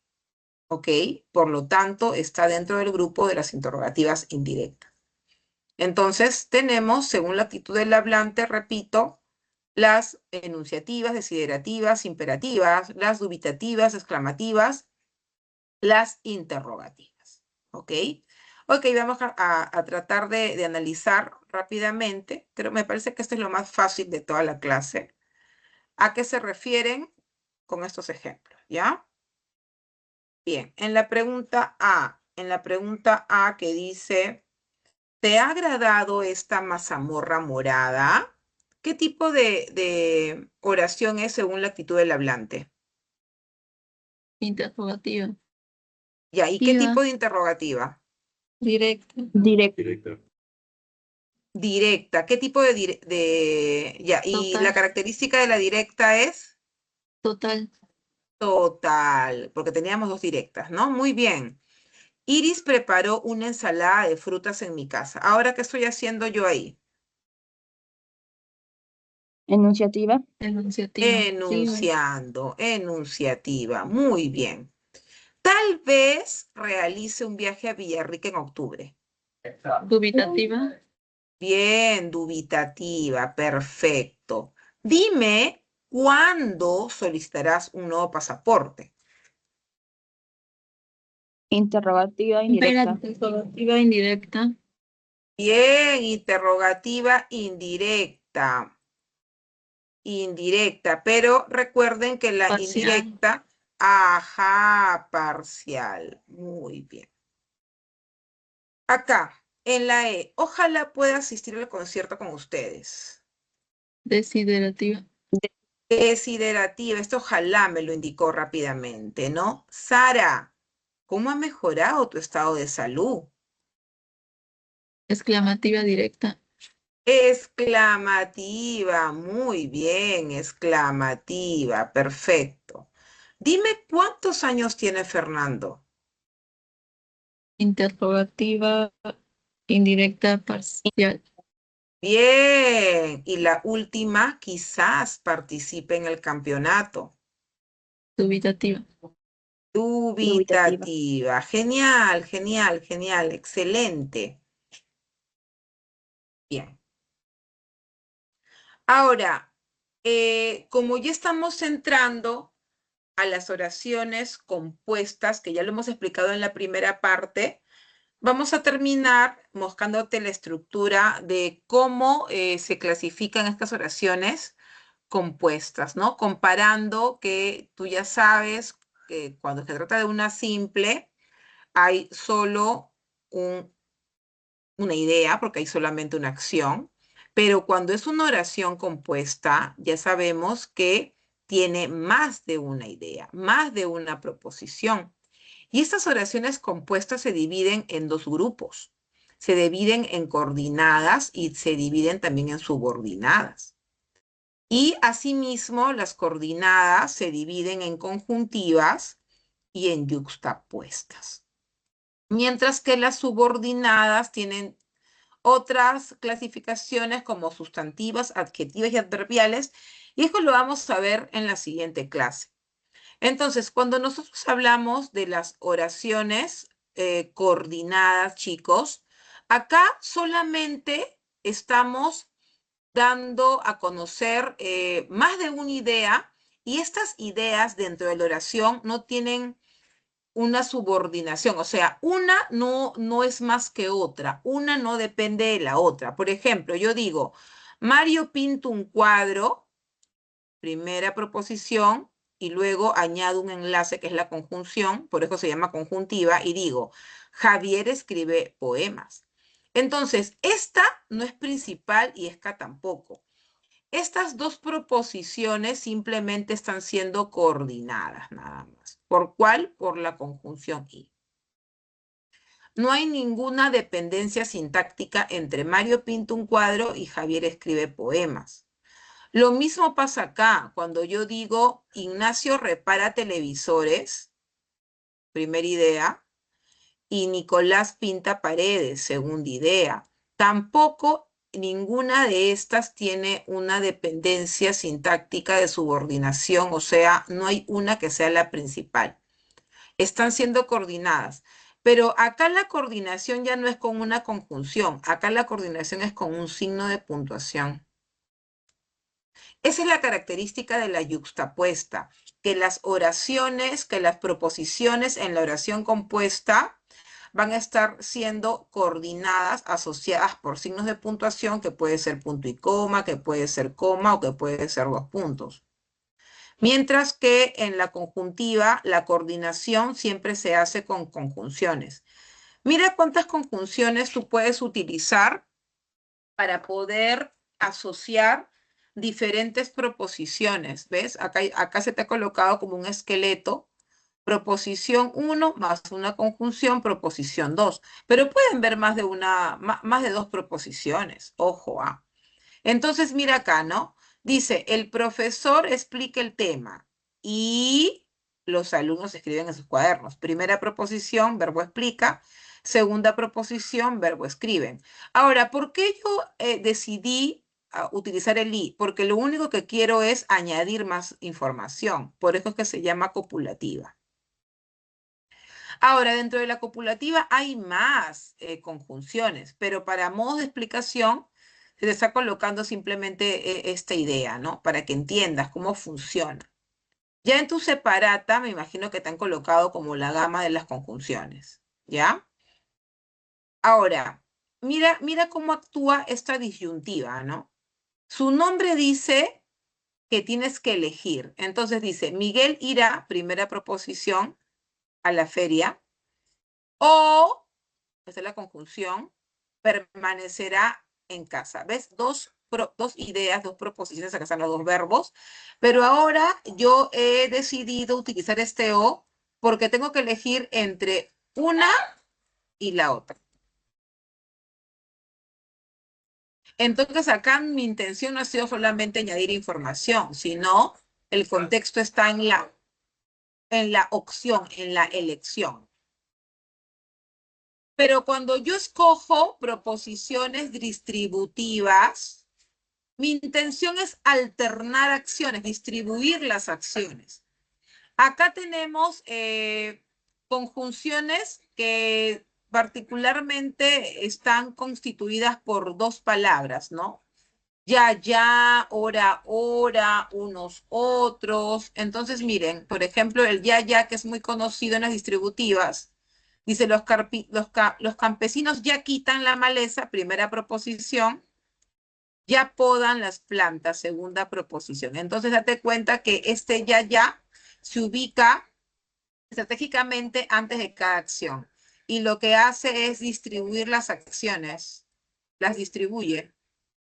¿Ok? Por lo tanto, está dentro del grupo de las interrogativas indirectas. Entonces, tenemos, según la actitud del hablante, repito, las enunciativas, desiderativas, imperativas, las dubitativas, exclamativas, las interrogativas. ¿Ok? Ok, vamos a tratar de analizar rápidamente, pero me parece que esto es lo más fácil de toda la clase. ¿A qué se refieren con estos ejemplos? ¿Ya? Bien, en la pregunta A que dice, ¿te ha agradado esta mazamorra morada? ¿Qué tipo de oración es según la actitud del hablante? Interrogativa. Ya, ¿y qué Activa. tipo de interrogativa? Directa. Directo. Directo. Directa. ¿Qué tipo de ya, y la Total. característica de la directa es Total. total, porque teníamos dos directas, ¿no? Muy bien. Iris preparó una ensalada de frutas en mi casa. Ahora, ¿qué estoy haciendo yo ahí? Enunciativa. Enunciativa. Sí, Enunciando, enunciativa. Muy bien. Tal vez realice un viaje a Villarrica en octubre. dubitativa. Bien, dubitativa, perfecto. Dime cuándo solicitarás un nuevo pasaporte. Interrogativa indirecta. Interrogativa indirecta. Bien, interrogativa indirecta. Indirecta, pero recuerden que la Parcial. indirecta, ajá, parcial. Muy bien. Acá, en la E, ojalá pueda asistir al concierto con ustedes. Desiderativa. Desiderativa, esto ojalá me lo indicó rápidamente, ¿no? Sara, ¿cómo ha mejorado tu estado de salud? Exclamativa directa. Exclamativa, muy bien, exclamativa, perfecto. Dime cuántos años tiene Fernando. Interrogativa indirecta parcial. Bien, y la última, quizás participe en el campeonato. Dubitativa. Dubitativa. Dubitativa, genial, genial, genial, excelente. Bien. Ahora, como ya estamos entrando a las oraciones compuestas, que ya lo hemos explicado en la primera parte, vamos a terminar mostrándote la estructura de cómo se clasifican estas oraciones compuestas, ¿no? Comparando que tú ya sabes que cuando se trata de una simple, hay solo una idea, porque hay solamente una acción, pero cuando es una oración compuesta, ya sabemos que tiene más de una idea, más de una proposición. Y estas oraciones compuestas se dividen en dos grupos. Se dividen en coordinadas y se dividen también en subordinadas. Y asimismo, las coordinadas se dividen en conjuntivas y en yuxtapuestas. Mientras que las subordinadas tienen otras clasificaciones como sustantivas, adjetivas y adverbiales, y eso lo vamos a ver en la siguiente clase. Entonces, cuando nosotros hablamos de las oraciones coordinadas, chicos, acá solamente estamos dando a conocer más de una idea, y estas ideas dentro de la oración no tienen una subordinación, o sea, una no es más que otra, una no depende de la otra. Por ejemplo, yo digo, Mario pinta un cuadro, primera proposición, y luego añado un enlace que es la conjunción, por eso se llama conjuntiva, y digo, Javier escribe poemas. Entonces, esta no es principal y esta tampoco. Estas dos proposiciones simplemente están siendo coordinadas, nada más. ¿Por cuál? Por la conjunción y. No hay ninguna dependencia sintáctica entre Mario pinta un cuadro y Javier escribe poemas. Lo mismo pasa acá, cuando yo digo Ignacio repara televisores, primera idea, y Nicolás pinta paredes, segunda idea. Tampoco ninguna de estas tiene una dependencia sintáctica de subordinación, o sea, no hay una que sea la principal. Están siendo coordinadas. Pero acá la coordinación ya no es con una conjunción, acá la coordinación es con un signo de puntuación. Esa es la característica de la yuxtapuesta, que las oraciones, que las proposiciones en la oración compuesta van a estar siendo coordinadas, asociadas por signos de puntuación, que puede ser punto y coma, que puede ser coma o que puede ser dos puntos. Mientras que en la conjuntiva, la coordinación siempre se hace con conjunciones. Mira cuántas conjunciones tú puedes utilizar para poder asociar diferentes proposiciones. ¿Ves? Acá se te ha colocado como un esqueleto Proposición 1 más una conjunción, proposición 2. Pero pueden ver más de más de dos proposiciones. Ojo, ¿ah? Entonces, mira acá, ¿no? Dice, el profesor explica el tema y los alumnos escriben en sus cuadernos. Primera proposición, verbo explica. Segunda proposición, verbo escriben. Ahora, ¿por qué yo decidí utilizar el i? Porque lo único que quiero es añadir más información. Por eso es que se llama copulativa. Ahora, dentro de la copulativa hay más conjunciones, pero para modos de explicación se te está colocando simplemente esta idea, ¿no? Para que entiendas cómo funciona. Ya en tu separata me imagino que te han colocado como la gama de las conjunciones, ¿ya? Ahora, mira cómo actúa esta disyuntiva, ¿no? Su nombre dice que tienes que elegir. Entonces dice, Miguel irá, primera proposición, a la feria, o esta es la conjunción, permanecerá en casa. ¿Ves? Dos ideas, dos proposiciones, acá están los dos verbos, pero ahora yo he decidido utilizar este o porque tengo que elegir entre una y la otra. Entonces acá mi intención no ha sido solamente añadir información, sino el contexto está en la opción, en la elección. Pero cuando yo escojo proposiciones distributivas, mi intención es alternar acciones, distribuir las acciones. Acá tenemos conjunciones que particularmente están constituidas por dos palabras, ¿no? Ya, hora, unos, otros. Entonces, miren, por ejemplo, el ya, que es muy conocido en las distributivas. Dice, los campesinos ya quitan la maleza, primera proposición, ya podan las plantas, segunda proposición. Entonces, date cuenta que este ya se ubica estratégicamente antes de cada acción. Y lo que hace es distribuir las acciones. Las distribuye.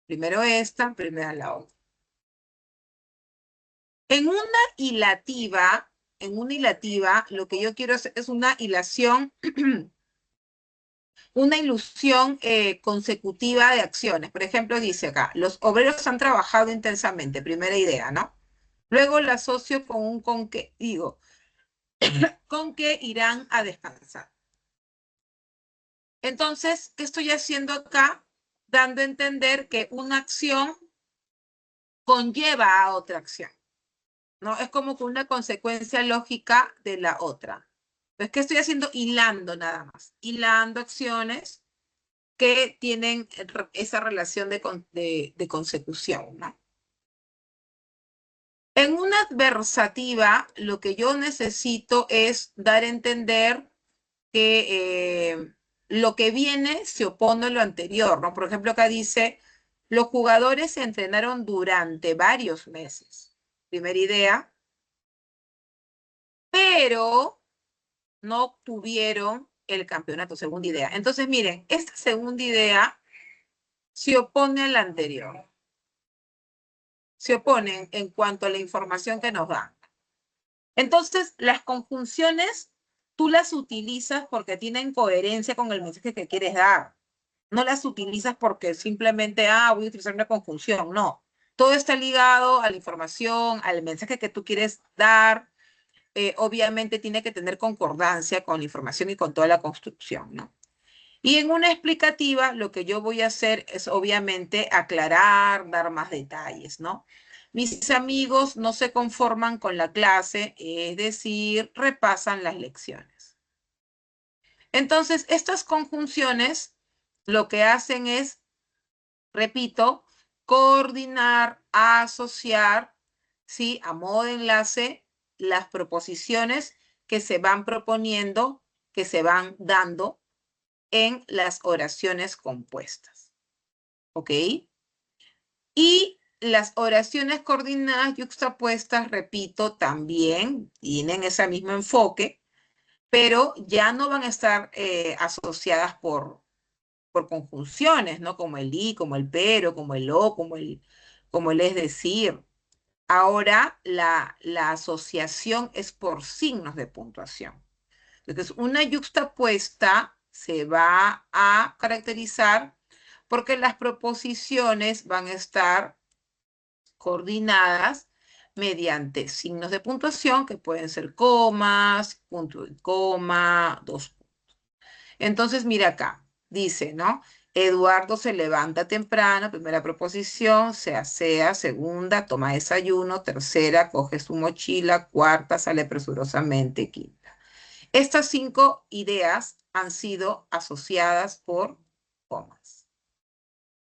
Primero esta, primero la otra. En una hilativa, lo que yo quiero hacer es una hilación una ilusión consecutiva de acciones. Por ejemplo, dice acá, los obreros han trabajado intensamente, primera idea, ¿no? Luego la asocio con que, digo, con que irán a descansar. Entonces, ¿qué estoy haciendo acá? Dando a entender que una acción conlleva a otra acción, ¿no? Es como que una consecuencia lógica de la otra. Entonces, ¿qué estoy haciendo? Hilando nada más. Hilando acciones que tienen esa relación de consecución, ¿no? En una adversativa, lo que yo necesito es dar a entender que lo que viene se opone a lo anterior, ¿no? Por ejemplo, acá dice, los jugadores se entrenaron durante varios meses. Primera idea. Pero no obtuvieron el campeonato, segunda idea. Entonces, miren, esta segunda idea se opone a la anterior. Se oponen en cuanto a la información que nos dan. Entonces, las conjunciones tú las utilizas porque tienen coherencia con el mensaje que quieres dar. No las utilizas porque simplemente, voy a utilizar una conjunción. No. Todo está ligado a la información, al mensaje que tú quieres dar. Obviamente tiene que tener concordancia con la información y con toda la construcción, ¿no? Y en una explicativa, lo que yo voy a hacer es obviamente aclarar, dar más detalles, ¿no? Mis amigos no se conforman con la clase, es decir, repasan las lecciones. Entonces, estas conjunciones lo que hacen es, repito, coordinar, asociar, ¿sí? A modo de enlace, las proposiciones que se van proponiendo, que se van dando en las oraciones compuestas. ¿Ok? Y las oraciones coordinadas yuxtapuestas, repito, también tienen ese mismo enfoque, pero ya no van a estar asociadas por conjunciones, ¿no? Como el y, como el pero, como el o, como el es decir. Ahora la asociación es por signos de puntuación. Entonces, una yuxtapuesta se va a caracterizar porque las proposiciones van a estar coordinadas mediante signos de puntuación que pueden ser comas, punto y coma, dos puntos. Entonces, mira acá, dice, ¿no? Eduardo se levanta temprano, primera proposición, se asea, segunda, toma desayuno, tercera, coge su mochila, cuarta, sale presurosamente, quinta. Estas 5 ideas han sido asociadas por comas.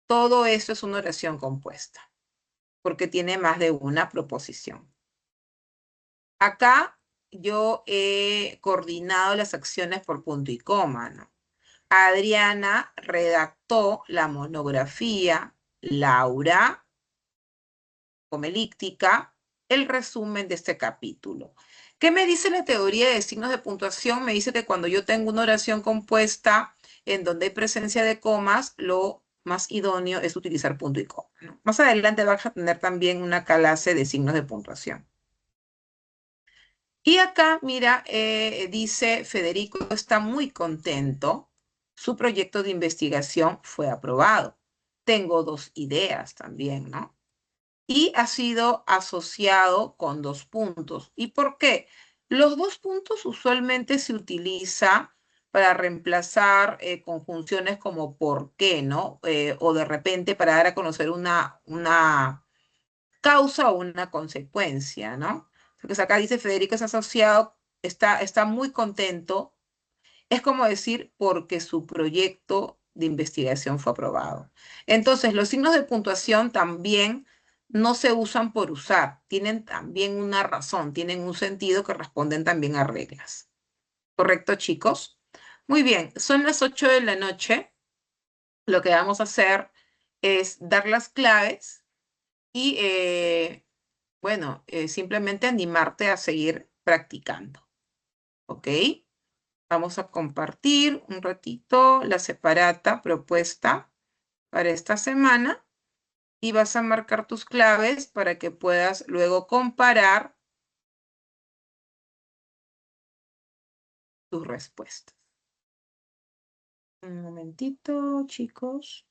Todo esto es una oración compuesta, porque tiene más de una proposición. Acá yo he coordinado las acciones por punto y coma, ¿no? Adriana redactó la monografía, Laura, homelíptica, el resumen de este capítulo. ¿Qué me dice la teoría de signos de puntuación? Me dice que cuando yo tengo una oración compuesta en donde hay presencia de comas, lo más idóneo es utilizar punto y coma, ¿no? Más adelante vas a tener también una clase de signos de puntuación. Y acá, mira, dice Federico está muy contento. Su proyecto de investigación fue aprobado. Tengo 2 ideas también, ¿no? Y ha sido asociado con 2 puntos. ¿Y por qué? Los 2 puntos usualmente se utiliza para reemplazar conjunciones como por qué, ¿no? O de repente para dar a conocer una causa o una consecuencia, ¿no? Entonces acá dice Federico es asociado, está muy contento. Es como decir porque su proyecto de investigación fue aprobado. Entonces, los signos de puntuación también no se usan por usar, tienen también una razón, tienen un sentido que responden también a reglas. ¿Correcto, chicos? Muy bien, son las 8 de la noche. Lo que vamos a hacer es dar las claves y, bueno, simplemente animarte a seguir practicando. ¿Ok? Vamos a compartir un ratito la separata propuesta para esta semana y vas a marcar tus claves para que puedas luego comparar tus respuestas. Un momentito, chicos.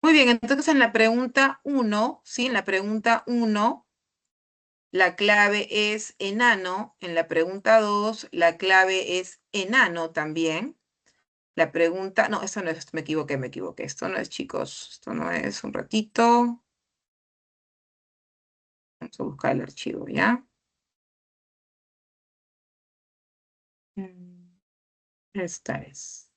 Muy bien, entonces en la pregunta 1, ¿sí? En la pregunta 1, la clave es enano. En la pregunta 2, la clave es enano también. La pregunta, no, esto no es, me equivoqué. Esto no es, chicos, esto no es, un ratito. Vamos a buscar el archivo, ¿ya? Esta es.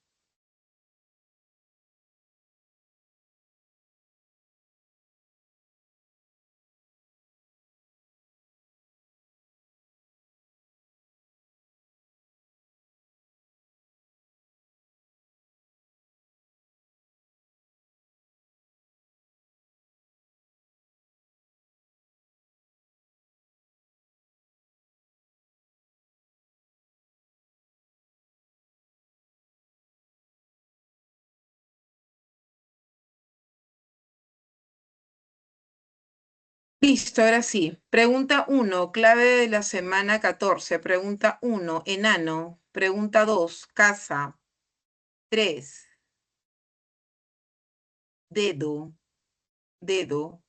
Listo, ahora sí. Pregunta 1, clave de la semana 14. Pregunta 1, enano. Pregunta 2, casa. 3, dedo, dedo.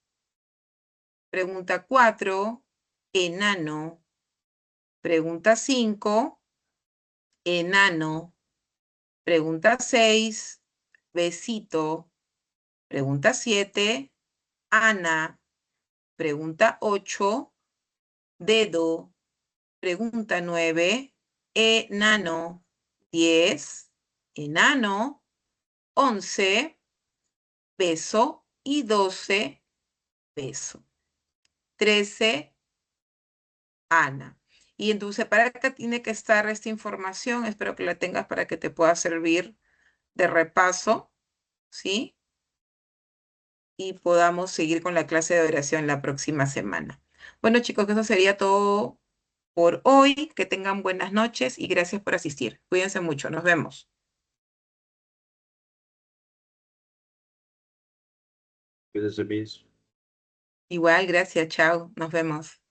Pregunta 4, enano. Pregunta 5, enano. Pregunta 6, besito. Pregunta 7, Ana. Pregunta 8, dedo. Pregunta 9, enano. 10, enano. 11, beso. Y 12, Beso. 13, Ana. Y en tu separata tiene que estar esta información. Espero que la tengas para que te pueda servir de repaso, ¿sí? Y podamos seguir con la clase de oración la próxima semana. Bueno, chicos, eso sería todo por hoy. Que tengan buenas noches y gracias por asistir. Cuídense mucho. Nos vemos. Cuídese, Miss. Igual, gracias. Chao. Nos vemos.